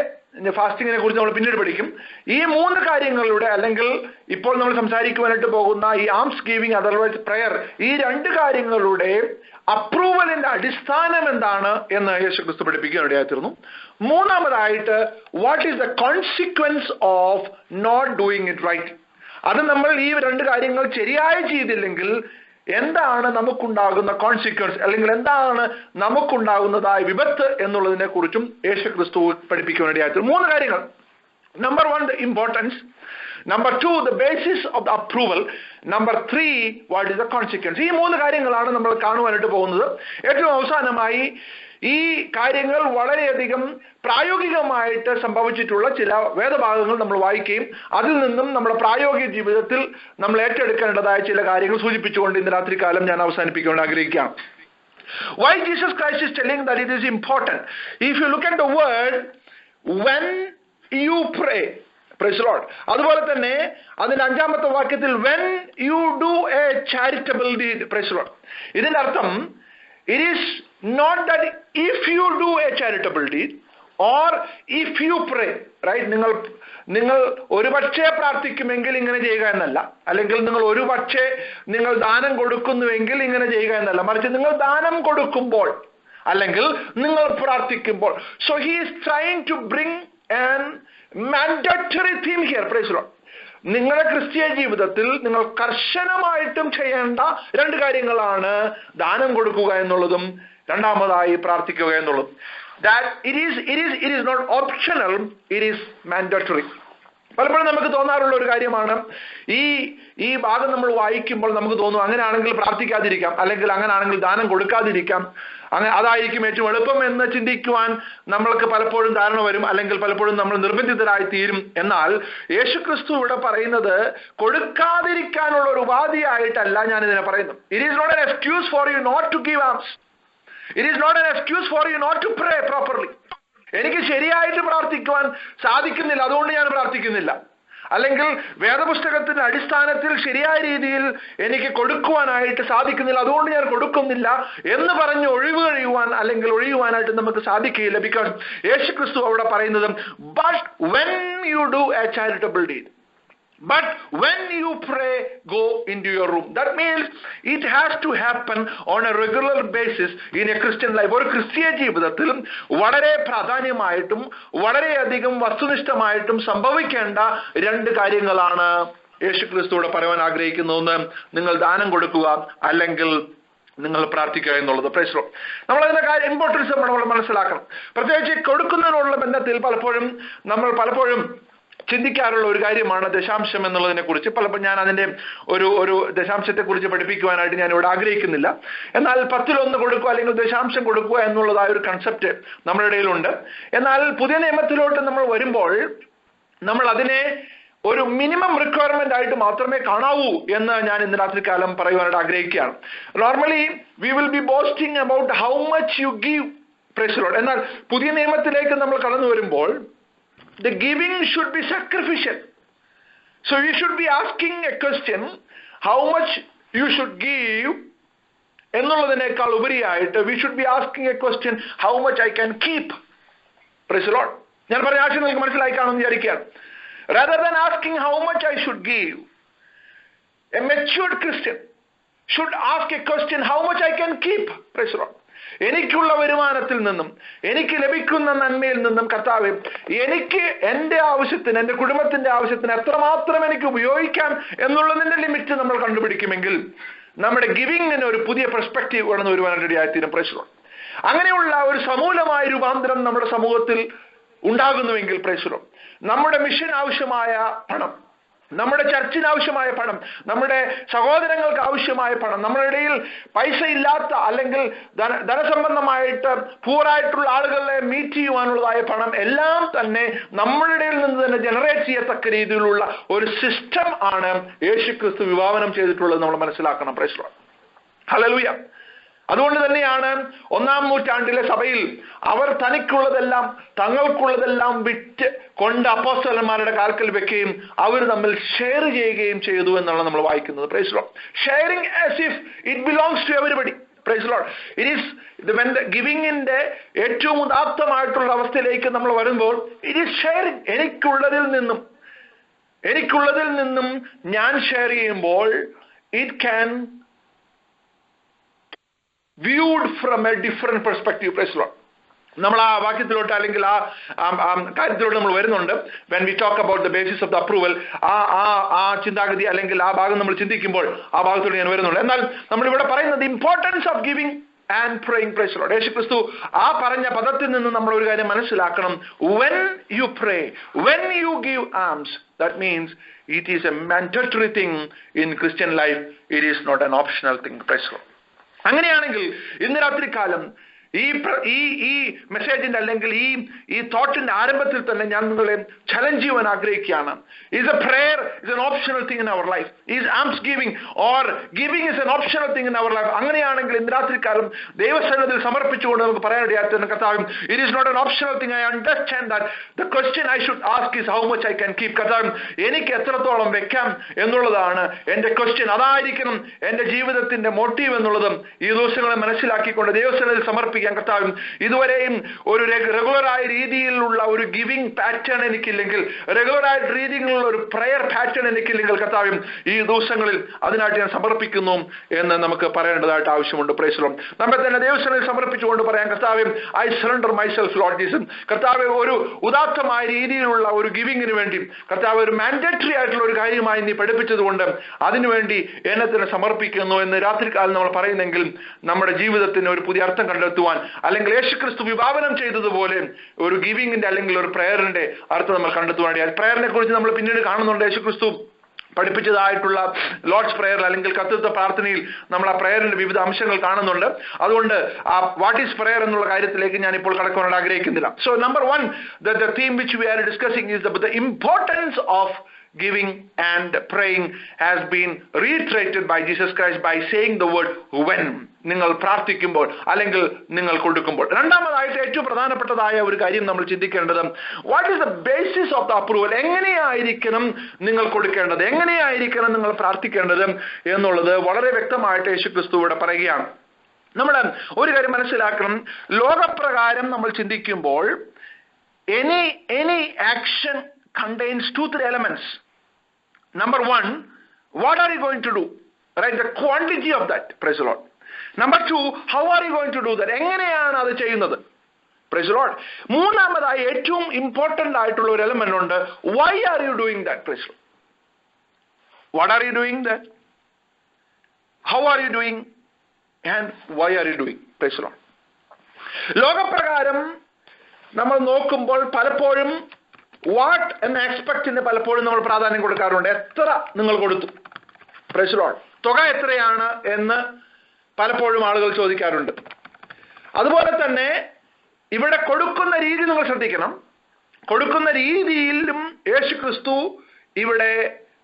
ഫാസ്റ്റിങ്ങിനെ കുറിച്ച് നമ്മൾ പിന്നീട് പഠിക്കും. ഈ 3 കാര്യങ്ങളുടെ, അല്ലെങ്കിൽ ഇപ്പോൾ നമ്മൾ സംസാരിക്കുവാനായിട്ട് പോകുന്ന ഈ ആംസ് ഗീവിംഗ് അതർവൈസ് പ്രയർ, ഈ 2 കാര്യങ്ങളുടെ അപ്രൂവലിന്റെ അടിസ്ഥാനം എന്താണ് എന്ന് യേശുക്രിസ്തു പഠിപ്പിക്കാനിടയായിത്തീർന്നു. മൂന്നാമതായിട്ട് what is the consequence of not doing it right. അത് നമ്മൾ ഈ 2 കാര്യങ്ങൾ ശരിയായി ചെയ്തില്ലെങ്കിൽ എന്താണ് നമുക്കുണ്ടാകുന്ന കോൺസിക്വൻസ്, അല്ലെങ്കിൽ എന്താണ് നമുക്കുണ്ടാകുന്നതായ വിപത്ത് എന്നുള്ളതിനെ കുറിച്ചും യേശുക്രിസ്തു പഠിപ്പിക്കാനിടയായിത്തീർന്നു. 3 കാര്യങ്ങൾ. Number 1, the importance. Number 2, the basis of the approval. Number 3, what is the consequence. ഈ 3 കാര്യങ്ങളാണ് നമ്മൾ കാണുവാനായിട്ട് പോകുന്നത്. ഏറ്റവും അവസാനമായി ഈ കാര്യങ്ങൾ വളരെയധികം പ്രായോഗികമായിട്ട് സംഭവിച്ചിട്ടുള്ള ചില വേദഭാഗങ്ങൾ നമ്മൾ വായിക്കുകയും അതിൽ നിന്നും നമ്മുടെ പ്രായോഗിക ജീവിതത്തിൽ നമ്മൾ ഏറ്റെടുക്കേണ്ടതായ ചില കാര്യങ്ങൾ സൂചിപ്പിച്ചുകൊണ്ട് ഇന്ന് രാത്രികാലം ഞാൻ അവസാനിപ്പിക്കാൻ ആഗ്രഹിക്കുകയാണ്. Why Jesus Christ is telling that it is important? If you look at the word, when you pray, praise the Lord. അതുപോലെ തന്നെ അതിന്റെ 5ാമത്തെ വാക്യത്തിൽ when you do a charitable deed, praise the Lord. ഇതിന്റെ അർത്ഥം it is not that if you do a charitable deed or if you pray, right? നിങ്ങൾ ഒരുപക്ഷെ പ്രാർത്ഥിക്കുമെങ്കിൽ ഇങ്ങനെ ചെയ്യുക എന്നല്ല, അല്ലെങ്കിൽ നിങ്ങൾ ഒരുപക്ഷെ നിങ്ങൾ ദാനം കൊടുക്കുന്നുവെങ്കിൽ ഇങ്ങനെ ചെയ്യുക എന്നല്ല, മറിച്ച് നിങ്ങൾ ദാനം കൊടുക്കുമ്പോൾ അല്ലെങ്കിൽ നിങ്ങൾ പ്രാർത്ഥിക്കുമ്പോൾ. So he is trying to bring an mandatory theme here, praise the Lord. നിങ്ങളുടെ ക്രിസ്തീയ ജീവിതത്തിൽ നിങ്ങൾ കർശനമായിട്ടും ചെയ്യേണ്ട 2 കാര്യങ്ങളാണ് ദാനം കൊടുക്കുക എന്നുള്ളതും രണ്ടാമതായി പ്രാർത്ഥിക്കുക എന്നുള്ളതും. That it is not optional, it is mandatory. പലപ്പോഴും നമുക്ക് തോന്നാറുള്ള ഒരു കാര്യമാണ്, ഈ ഭാഗം നമ്മൾ വായിക്കുമ്പോൾ നമുക്ക് തോന്നും അങ്ങനെയാണെങ്കിൽ പ്രാർത്ഥിക്കാതിരിക്കാം, അല്ലെങ്കിൽ അങ്ങനെയാണെങ്കിൽ ദാനം കൊടുക്കാതിരിക്കാം, അതായിരിക്കും ഏറ്റവും എളുപ്പം എന്ന് ചിന്തിക്കുവാൻ നമ്മൾക്ക് പലപ്പോഴും ധാരണ വരും, അല്ലെങ്കിൽ പലപ്പോഴും നമ്മൾ നിർബന്ധിതരായി തീരും. എന്നാൽ യേശുക്രിസ്തു ഇവിടെ പറയുന്നത് കൊടുക്കാതിരിക്കാനുള്ള ഒരു ഉപാധിയായിട്ടല്ല ഞാൻ ഇതിനെ പറയുന്നു. It is not an excuse for you not to give alms. It is not an excuse for you not to pray properly. എനിക്ക് ശരിയായിട്ട് പ്രാർത്ഥിക്കുവാൻ സാധിക്കുന്നില്ല, അതുകൊണ്ട് ഞാൻ പ്രാർത്ഥിക്കുന്നില്ല, അല്ലെങ്കിൽ വേദപുസ്തകത്തിന്റെ അടിസ്ഥാനത്തിൽ ശരിയായ രീതിയിൽ എനിക്ക് കൊടുക്കുവാനായിട്ട് സാധിക്കുന്നില്ല, അതുകൊണ്ട് ഞാൻ കൊടുക്കുന്നില്ല എന്ന് പറഞ്ഞ് ഒഴിയുവാനായിട്ട് നമുക്ക് സാധിക്കുകയില്ല. ബിക്കോസ് യേശുക്രിസ്തു അവിടെ പറയുന്നത് but when you do A charitable deed, but when you pray, go into your room. That means it has to happen on a regular basis in a Christian life. ഒരു ക്രിസ്തീയ ജീവിതത്തിൽ വളരെ പ്രാധാന്യമായിട്ടും വളരെയധികം വസ്തുനിഷ്ഠമായിട്ടും സംഭവിക്കേണ്ട 2 കാര്യങ്ങളാണ് യേശുക്രിസ്തുവിടെ പറയാൻ ആഗ്രഹിക്കുന്ന. ഒന്ന്, നിങ്ങൾ ദാനം കൊടുക്കുക, അല്ലെങ്കിൽ നിങ്ങൾ പ്രാർത്ഥിക്കുക എന്നുള്ളത്. Price the Lord. നമ്മൾ അതിന്റെ ഇമ്പോർട്ടൻസ് നമ്മൾ മനസ്സിലാക്കണം. പ്രത്യേകിച്ച് കൊടുക്കുന്നതിനുള്ള ബന്ധത്തിൽ പലപ്പോഴും ചിന്തിക്കാറുള്ള ഒരു കാര്യമാണ് ദശാംശം എന്നുള്ളതിനെ കുറിച്ച്. പലപ്പോഴും ഞാൻ അതിന്റെ ഒരു ദശാംശത്തെ കുറിച്ച് പഠിപ്പിക്കുവാനായിട്ട് ഞാൻ ഇവിടെ ആഗ്രഹിക്കുന്നില്ല. എന്നാൽ 10-1 കൊടുക്കുക, അല്ലെങ്കിൽ ദശാംശം കൊടുക്കുക എന്നുള്ളതായ ഒരു കൺസെപ്റ്റ് നമ്മുടെ ഇടയിലുണ്ട്. എന്നാൽ പുതിയ നിയമത്തിലോട്ട് നമ്മൾ വരുമ്പോൾ നമ്മൾ അതിനെ ഒരു മിനിമം റിക്വയർമെന്റ് ആയിട്ട് മാത്രമേ കാണാവൂ എന്ന് ഞാൻ ഇന്ന് രാത്രികാലം പറയുവാനായിട്ട് ആഗ്രഹിക്കുകയാണ്. Normally V will B bowstring about how much you give, price the Lord. എന്നാൽ പുതിയ നിയമത്തിലേക്ക് നമ്മൾ കടന്നു വരുമ്പോൾ the giving should be sacrificial. So you should be asking a question, how much you should give എന്നുള്ളതിനേക്കാൾ ഉപരിയായിട്ട് we should be asking a question, how much I can keep. Praise the Lord. ഞാൻ പറഞ്ഞ ആശയം നിങ്ങൾക്ക് മനസ്സിലായി കാണുമെന്ന് വിചാരിക്കുകയാണ്. Rather than asking how much I should give, a matured Christian should ask a question, how much I can keep. Praise the Lord. എനിക്കുള്ള വരുമാനത്തിൽ നിന്നും എനിക്ക് ലഭിക്കുന്ന നന്മയിൽ നിന്നും കർത്താവേ, എനിക്ക് എന്റെ ആവശ്യത്തിന്, എന്റെ കുടുംബത്തിന്റെ ആവശ്യത്തിന് എത്രമാത്രം എനിക്ക് ഉപയോഗിക്കാം എന്നുള്ളതിന്റെ ലിമിറ്റ് നമ്മൾ കണ്ടുപിടിക്കുമെങ്കിൽ നമ്മുടെ ഗിവിങ്ങിന് ഒരു പുതിയ പെർസ്പെക്റ്റീവ് കടന്നു വരുവാൻ റെഡിയായിത്തീരും. Price the Lord. അങ്ങനെയുള്ള ഒരു സമൂലമായ രൂപാന്തരം നമ്മുടെ സമൂഹത്തിൽ ഉണ്ടാകുന്നുവെങ്കിൽ പ്രൈസ് ദി ലോർഡ്, നമ്മുടെ മിഷൻ ആവശ്യമായ പണം, നമ്മുടെ ചർച്ചിന് ആവശ്യമായ പണം, നമ്മുടെ സഹോദരങ്ങൾക്ക് ആവശ്യമായ പണം, നമ്മുടെ ഇടയിൽ പൈസ ഇല്ലാത്ത അല്ലെങ്കിൽ ധനസംബന്ധമായിട്ട് പൂറായിട്ടുള്ള ആളുകളെ മീറ്റ് ചെയ്യുവാനുള്ളതായ പണം എല്ലാം തന്നെ നമ്മുടെ ഇടയിൽ നിന്ന് തന്നെ ജനറേറ്റ് ചെയ്യത്തക്ക രീതിയിലുള്ള ഒരു സിസ്റ്റം ആണ് യേശുക്രിസ്തു വിഭാവനം ചെയ്തിട്ടുള്ളത് നമ്മൾ മനസ്സിലാക്കണം. Price the Lord. ഹല്ലേലൂയ. അതുകൊണ്ട് തന്നെയാണ് 1-ാം നൂറ്റാണ്ടിലെ സഭയിൽ അവർ തനിക്കുള്ളതെല്ലാം തങ്ങൾക്കുള്ളതെല്ലാം വിറ്റ് കൊണ്ട് അപ്പോസ്തലന്മാരുടെ കാൽക്കൽ വെക്കുകയും അവർ തമ്മിൽ ഷെയർ ചെയ്യുകയും ചെയ്തു എന്നാണ് നമ്മൾ വായിക്കുന്നത്. Praise the Lord. Sharing as if it belongs to everybody. Praise the Lord. It is ഗിവിങ്ങിന്റെ ഏറ്റവും ഉദാത്തമായിട്ടുള്ള അവസ്ഥയിലേക്ക് നമ്മൾ വരുമ്പോൾ ഇറ്റ് ഈസ് ഷെയറിംഗ്. എനിക്കുള്ളതിൽ നിന്നും ഞാൻ ഷെയർ ചെയ്യുമ്പോൾ it can viewed from a different perspective. Praise the Lord. നമ്മൾ ആ വാക്യത്തിലോട്ട് അല്ലെങ്കിൽ ആ കാര്യത്തിലോട്ട് നമ്മൾ വരുന്നുണ്ട്. when we talk about the basis of the approval, ആ ചിന്താഗതി അല്ലെങ്കിൽ ആ ഭാഗം നമ്മൾ ചിന്തിക്കുമ്പോൾ ആ ഭാഗത്തോട്ട് ഞാൻ വരുന്നുണ്ട്. എന്നാൽ നമ്മൾ ഇവിടെ പറയുന്നത് importance of giving and praying. Price the Lord. യേശുക്രിസ്തു ആ പറഞ്ഞ പദത്തിൽ നിന്ന് നമ്മൾ ഒരു കാര്യം മനസ്സിലാക്കണം. when you pray, when you give alms, that means it is a mandatory thing in Christian life. It is not an optional thing. Praise the Lord. അങ്ങനെയാണെങ്കിൽ ഇന്ന് രാത്രികാലം ഈ മെസ്സേജിന്റെ അല്ലെങ്കിൽ ഈ തോട്ടിന്റെ ആരംഭത്തിൽ തന്നെ ഞാൻ നിങ്ങളെ ചലഞ്ച് ചെയ്യുവാൻ ആഗ്രഹിക്കുകയാണ്. Is a prayer is an optional thing in our life? Is alms giving or giving is an optional thing in our life? അങ്ങനെയാണെങ്കിൽ ഇന്ന് രാത്രികാലം ദൈവസന്നിധിയിൽ സമർപ്പിച്ചുകൊണ്ട് നമുക്ക് പറയാനിടയാത്ത കർത്താവ്, it is not an optional thing. I understand that. The question I should ask is how much I can keep. കർത്താവ്, എനിക്ക് എത്രത്തോളം വെക്കാം എന്നുള്ളതാണ് എന്റെ ക്വസ്റ്റ്യൻ. അതായിരിക്കണം എന്റെ ജീവിതത്തിന്റെ മോട്ടീവ് എന്നുള്ളതും ഈ ദിവസങ്ങളെ മനസ്സിലാക്കിക്കൊണ്ട് ദൈവസന്നിധിയിൽ സമർപ്പിക്കാൻ. കർത്താവ്, ഇതുവരെയും ഒരു റെഗുലറായ രീതിയിലുള്ള ഒരു ഗിവിംഗ് പാറ്റേൺ എനിക്കില്ലെങ്കിൽ, റെഗുലറായ രീതിയിലുള്ള ഒരു പ്രയർ പാറ്റേൺ എനിക്കില്ലെങ്കിൽ കർത്താവ്, ഈ ദിവസങ്ങളിൽ അതിനായിട്ട് ഞാൻ സമർപ്പിക്കുന്നു എന്ന് നമുക്ക് പറയേണ്ടതായിട്ട് ആവശ്യമുണ്ട്. Price the Lord. നമ്മെ തന്നെ ദൈവസന്നിധിയിൽ സമർപ്പിച്ചുകൊണ്ട് പറയാം, കർത്താവ്, I surrender myself Lord Jesus. കർത്താവ്, ഒരു ഉദാത്തമായ രീതിയിലുള്ള ഒരു ഗിവിങ്ങിന് വേണ്ടി കർത്താവ് ഒരു മാൻഡേറ്ററി ആയിട്ടുള്ള ഒരു കാര്യമായി നീ പഠിപ്പിച്ചതുകൊണ്ട് അതിനുവേണ്ടി എന്നെ തന്നെ സമർപ്പിക്കുന്നു എന്ന് രാത്രികാലം നമ്മൾ പറയുന്നെങ്കിൽ നമ്മുടെ ജീവിതത്തിന് ഒരു പുതിയ അർത്ഥം കണ്ടെത്തുവാൻ, അല്ലെങ്കിൽ യേശുക്രിസ്തു വിഭാവനം ചെയ്തതുപോലെ ഒരു ഗിവിങ്ങിന്റെ അല്ലെങ്കിൽ ഒരു പ്രയറിന്റെ അർത്ഥം നമ്മൾ കണ്ടെത്തുവാൻ. പ്രയറിനെ കുറിച്ച് നമ്മൾ പിന്നീട് കാണുന്നുണ്ട്. യേശുക്രിസ്തു പഠിപ്പിച്ചതായിട്ടുള്ള ലോർഡ്സ് പ്രയർ അല്ലെങ്കിൽ കർത്തൃത്വ പ്രാർത്ഥനയിൽ നമ്മൾ ആ പ്രയറിന്റെ വിവിധ അംശങ്ങൾ കാണുന്നുണ്ട്. അതുകൊണ്ട് ആ വാട്ട് ഈസ് പ്രയർ എന്നുള്ള കാര്യത്തിലേക്ക് ഞാൻ ഇപ്പോൾ കടക്കുവാൻ ആഗ്രഹിക്കുന്നില്ല. So number 1, the theme which we are discussing is the importance of giving and praying has been reiterated by Jesus Christ by saying the word when. നിങ്ങൾ പ്രാർത്ഥിക്കുമ്പോൾ അല്ലെങ്കിൽ നിങ്ങൾ കൊടുക്കുമ്പോൾ. രണ്ടാമതായിട്ട് ഏറ്റവും പ്രധാനപ്പെട്ടതായ ഒരു കാര്യം നമ്മൾ ചിന്തിക്കേണ്ടത്, what is the basis of the approval. എങ്ങനെയായിരിക്കണം നിങ്ങൾ കൊടുക്കേണ്ടത്, എങ്ങനെയായിരിക്കണം നിങ്ങൾ പ്രാർത്ഥിക്കേണ്ടത് എന്നുള്ളത് വളരെ വ്യക്തമായിട്ട് യേശുക്രിസ്തു ഇവിടെ പറയുകയാണ്. നമ്മൾ ഒരു കാര്യം മനസ്സിലാക്കണം. ലോകപ്രകാരം നമ്മൾ ചിന്തിക്കുമ്പോൾ any action contains 2-3 elements. Number 1, what are you going to do? Right, the quantity of that. Praise the Lord. Number 2, how are you going to do that? എങ്ങനെയാണ് അത് ചെയ്യുന്നത്? Praise the Lord. മൂന്നാമതായി ഏറ്റവും ഇമ്പോർട്ടന്റ് ആയിട്ടുള്ള ഒരു element ഉണ്ട്. Why are you doing that? Praise the Lord. What are you doing that? How are you doing? And why are you doing? Praise the Lord. ലോകപ്രകാരം നമ്മൾ നോക്കുമ്പോൾ പലപ്പോഴും വാട്ട് എന്ന എക്സ്പെക്റ്റിന് പലപ്പോഴും നമ്മൾ പ്രാധാന്യം കൊടുക്കാറുണ്ട്. എത്ര നിങ്ങൾ കൊടുത്തു? Price the Lord. തുക എത്രയാണ് എന്ന് പലപ്പോഴും ആളുകൾ ചോദിക്കാറുണ്ട്. അതുപോലെ തന്നെ ഇവിടെ കൊടുക്കുന്ന രീതി നിങ്ങൾ ശ്രദ്ധിക്കണം. കൊടുക്കുന്ന രീതിയിലും യേശുക്രിസ്തു ഇവിടെ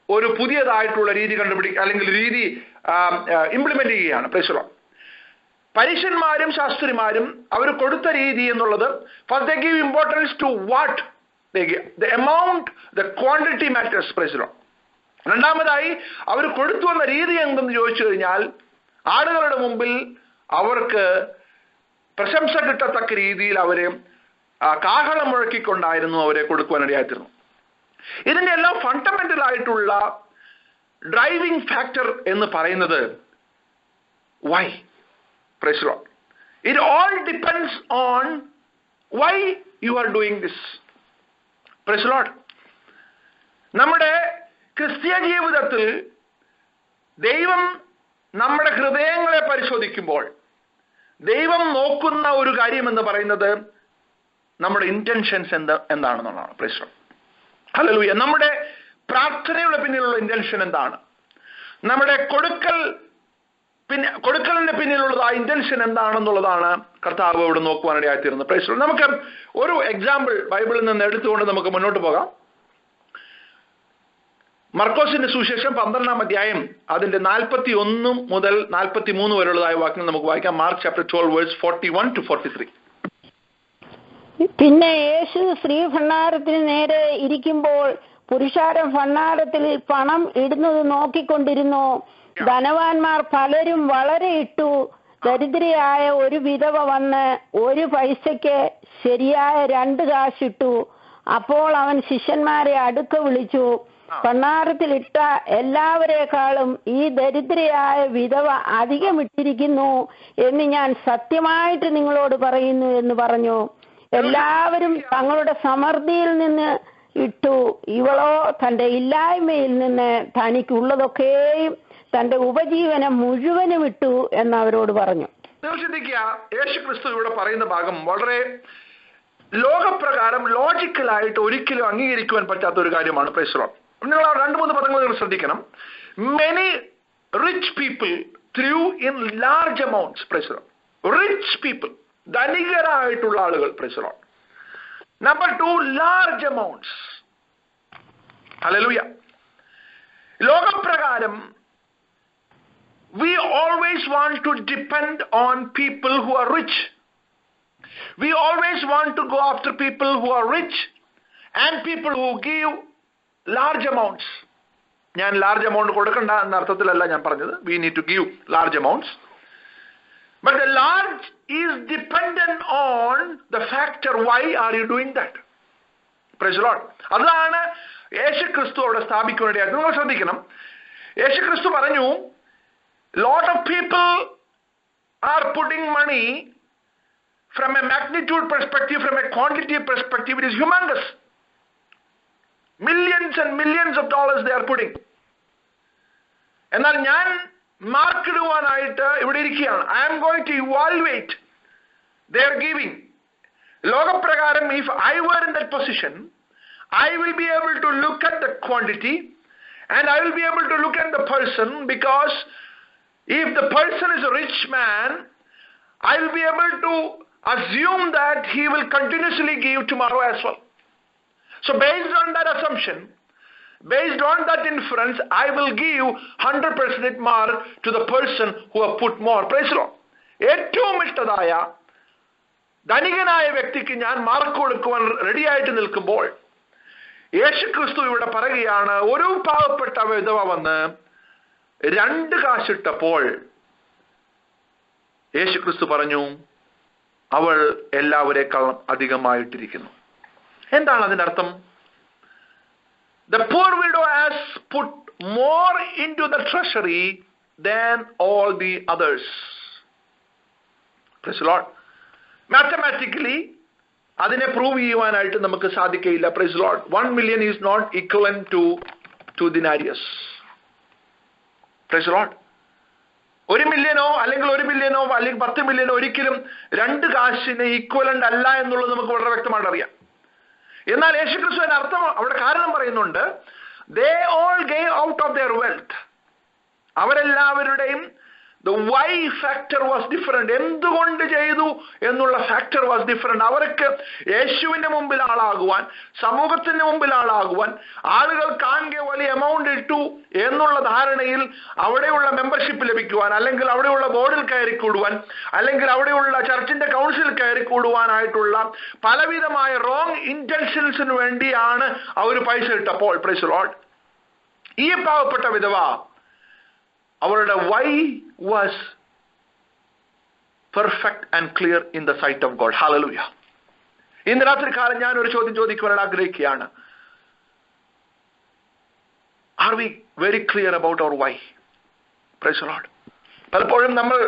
ഒരു പുതിയതായിട്ടുള്ള രീതി അല്ലെങ്കിൽ രീതി ഇംപ്ലിമെന്റ് ചെയ്യുകയാണ്. Praise the Lord. പരീശന്മാരും ശാസ്ത്രിമാരും അവർ കൊടുത്ത രീതി എന്നുള്ളത്, first they give importance to what they give. The amount, the quantity matters. Praise the Lord. രണ്ടാമതായി അവർ കൊടുത്തു വന്ന രീതി എന്തെന്ന് ചോദിച്ചു കഴിഞ്ഞാൽ, ആളുകളുടെ മുമ്പിൽ അവർക്ക് പ്രശംസ കിട്ടത്തക്ക രീതിയിൽ അവരെ കാഹളം മുഴക്കിക്കൊണ്ടായിരുന്നു അവരെ കൊടുക്കുവാനിടയായിത്തീർന്നു. ഇതിന്റെ എല്ലാം ഫണ്ടമെന്റൽ ആയിട്ടുള്ള ഡ്രൈവിംഗ് ഫാക്ടർ എന്ന് പറയുന്നത് why. Praise the Lord. It all depends on why you are doing this. Praise the Lord. നമ്മുടെ ക്രിസ്തീയ ജീവിതത്തിൽ ദൈവം നമ്മുടെ ഹൃദയങ്ങളെ പരിശോധിക്കുമ്പോൾ ദൈവം നോക്കുന്ന ഒരു കാര്യം എന്ന് പറയുന്നത് നമ്മുടെ ഇന്റൻഷൻസ് എന്താണെന്നുള്ളതാണ്. Praise the Lord. ഹല്ലേലൂയ. നമ്മുടെ പ്രാർത്ഥനയുടെ പിന്നിലുള്ള ഇന്റൻഷൻ എന്താണ്? നമ്മുടെ കൊടുക്കലിന്റെ പിന്നിലുള്ളത് ആ ഇന്റൻഷൻ എന്താണെന്നുള്ളതാണ് കർത്താവ് ഇവിടെ നോക്കുവാനിടയായിത്തീരുന്നത്. Price the Lord. നമുക്ക് ഒരു എക്സാമ്പിൾ ബൈബിളിൽ നിന്ന് എടുത്തുകൊണ്ട് നമുക്ക് മുന്നോട്ട് പോകാം. മർക്കോസിന്റെ സുവിശേഷം 12-ാം അധ്യായം അതിന്റെ 41 മുതൽ 43 വരെയുള്ളതായ വാക്യങ്ങൾ നമുക്ക് വായിക്കാം. Mark chapter 12 verse 41 to 43. പിന്നെ യേശു സ്ത്രീ ഭണ്ഡാരത്തിന് നേരെ ഇരിക്കുമ്പോൾ പുരുഷാരം ഭണ്ഡാരത്തിൽ പണം ഇടുന്നത് നോക്കിക്കൊണ്ടിരുന്നു. ധനവാന്മാർ പലരും വളരെ ഇട്ടു. ദരിദ്രയായ ഒരു വിധവ വന്ന് 1 പൈസയ്ക്ക് ശരിയായ 2 കാശിട്ടു. അപ്പോൾ അവൻ ശിഷ്യന്മാരെ അടുക്ക വിളിച്ചു, ഭണ്ഡാരത്തിലിട്ട എല്ലാവരെക്കാളും ഈ ദരിദ്രയായ വിധവ അധികം ഇട്ടിരിക്കുന്നു എന്ന് ഞാൻ സത്യമായിട്ട് നിങ്ങളോട് പറയുന്നു എന്ന് പറഞ്ഞു. എല്ലാവരും തങ്ങളുടെ സമൃദ്ധിയിൽ നിന്ന് ഇട്ടു, ഇവളോ തന്റെ ഇല്ലായ്മയിൽ നിന്ന് തനിക്കുള്ളതൊക്കെയും തന്റെ ഉപജീവനം മുഴുവനും ഇട്ടു എന്ന് അവരോട് പറഞ്ഞു. ശ്രദ്ധിക്കുക, യേശു ക്രിസ്തു ഇവിടെ പറയുന്ന ഭാഗം വളരെ ലോകപ്രകാരം ലോജിക്കലായിട്ട് ഒരിക്കലും അംഗീകരിക്കുവാൻ പറ്റാത്ത ഒരു കാര്യമാണ്. Praise the Lord. നിങ്ങൾ 2-3 പദങ്ങൾ നിങ്ങൾ ശ്രദ്ധിക്കണം. Many rich people threw in large amounts. Praise the Lord. Rich people, ധനികരായിട്ടുള്ള ആളുകൾ. Praise the Lord. Number 2, large amounts. Hallelujah. ലോകപ്രകാരം we always want to depend on people who are rich. We always want to go after people who are rich and people who give large amounts. ഞാൻ large amount കൊടുക്കണ്ട എന്ന അർത്ഥത്തിലല്ല ഞാൻ പറഞ്ഞത്. We need to give large amounts. But the large is dependent on the factor why are you doing that. Praise the Lord. അതാണ് യേശു ക്രിസ്തു അവിടെ സ്ഥാപിക്കുവാനായിട്ട്. നിങ്ങൾ ശ്രദ്ധിക്കണം, യേശു ക്രിസ്തു പറഞ്ഞു, lot of people are putting money from a magnitude perspective, from a quantity perspective, it is humongous. Millions and millions of dollars they are putting. എന്നാൽ ഞാൻ mark ഇടുവാനായിട്ട് ഇവിടെ ഇരിക്കുകയാണ്. I am going to evaluate their giving. ലോകപ്രകാരം if I were in that position, I will be able to look at the quantity and I will be able to look at the person, because if the person is a rich man, I will be able to assume that he will continuously give tomorrow as well. So based on that assumption, based on that inference, I will give 100% mark to the person who have put more. Praise the Lord. ഏറ്റവും ഇഷ്ടതായ ധനികനായ വ്യക്തിക്ക് ഞാൻ mark കൊടുക്കുവാൻ റെഡിയായിട്ട് നിൽക്കുമ്പോൾ യേശു ക്രിസ്തു ഇവിടെ പറയുകയാണ്, ഒരു പാവപ്പെട്ട വിധവ വന്ന് 2 കാശിട്ടപ്പോൾ യേശു ക്രിസ്തു പറഞ്ഞു, അവൾ എല്ലാവരെക്കാളും അധികമായിട്ടിരിക്കുന്നു. എന്താണ് അതിന്റെ അർത്ഥം? The poor widow has put more into the treasury than all the others. Praise the Lord. Mathematically അതിനെ പ്രൂവ് ചെയ്യുവാനായിട്ട് നമുക്ക് സാധിക്കില്ല. Praise the Lord. 1 million is not equivalent to 2 denarius. Praise the Lord. 1 മില്യനോ അല്ലെങ്കിൽ 1 ബില്യനോ അല്ലെങ്കിൽ 10 മില്യനോ ഒരിക്കലും 2 കാശിന് ഈക്വലന്റ് അല്ല എന്നുള്ളത് നമുക്ക് വളരെ വ്യക്തമായിട്ട് അറിയാം. എന്നാൽ യേശുക്രിസ്തുവിന്റെ അർത്ഥം അവിടെ കാരണം പറയുന്നുണ്ട്, they all gave out of their wealth. അവരെല്ലാവരുടെയും the why factor was different. എന്തുകൊണ്ട് ചെയ്തു എന്നുള്ള ഫാക്ടർ വാസ് ഡിഫറെന്റ്. അവർക്ക് യേശുവിന്റെ മുമ്പിൽ ആളാകുവാൻ, സമൂഹത്തിന്റെ മുമ്പിൽ ആളാകുവാൻ, ആളുകൾ കാണുക വലിയ എമൗണ്ട് ഇട്ടു എന്നുള്ള ധാരണയിൽ അവിടെയുള്ള മെമ്പർഷിപ്പ് ലഭിക്കുവാൻ, അല്ലെങ്കിൽ അവിടെയുള്ള ബോർഡിൽ കയറിക്കൂടുവാൻ, അല്ലെങ്കിൽ അവിടെയുള്ള ചർച്ചിന്റെ കൗൺസിൽ കയറിക്കൂടുവാനായിട്ടുള്ള പലവിധമായ റോങ് ഇന്റൻഷൻസിന് വേണ്ടിയാണ് അവർ പൈസ ഇട്ടപ്പോൾ. Price the Lord. ഈ പാവപ്പെട്ട വിധവ അവരുടെ why was perfect and clear in the sight of God. Hallelujah. ഇന്ന് രാത്രി കാലം ഞാൻ ഒരു ചോദ്യം ചോദിക്കുവാൻ ആഗ്രഹിക്കുകയാണ്. Are we very clear about our why? Praise the Lord. പലപ്പോഴും നമ്മൾ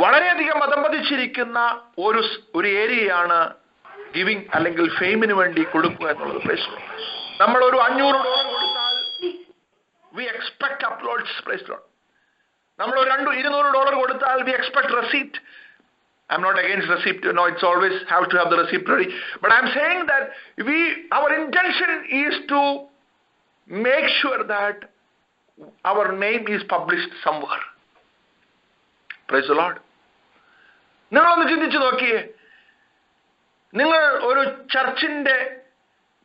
വളരെയധികം അതമ്പതിച്ചിരിക്കുന്ന ഒരു ഏരിയയാണ് ഗിവിംഗ് അല്ലെങ്കിൽ ഫെയിമിന് വേണ്ടി കൊടുക്കുക എന്നുള്ളത്. Price the Lord. നമ്മൾ ഒരു $500 കൊടുത്താൽ we expect uploads. Price the Lord. നമ്മൾ ഒരു $200 കൊടുത്താൽ we expect receipt. I'm not against receipt. No, it's always have to have the receipt ready. But I'm saying that our intention is to make sure that our name is published somewhere. Praise the Lord. നിങ്ങളൊന്ന് ചിന്തിച്ചു നോക്കിയേ. നിങ്ങൾ ഒരു ചർച്ചിന്റെ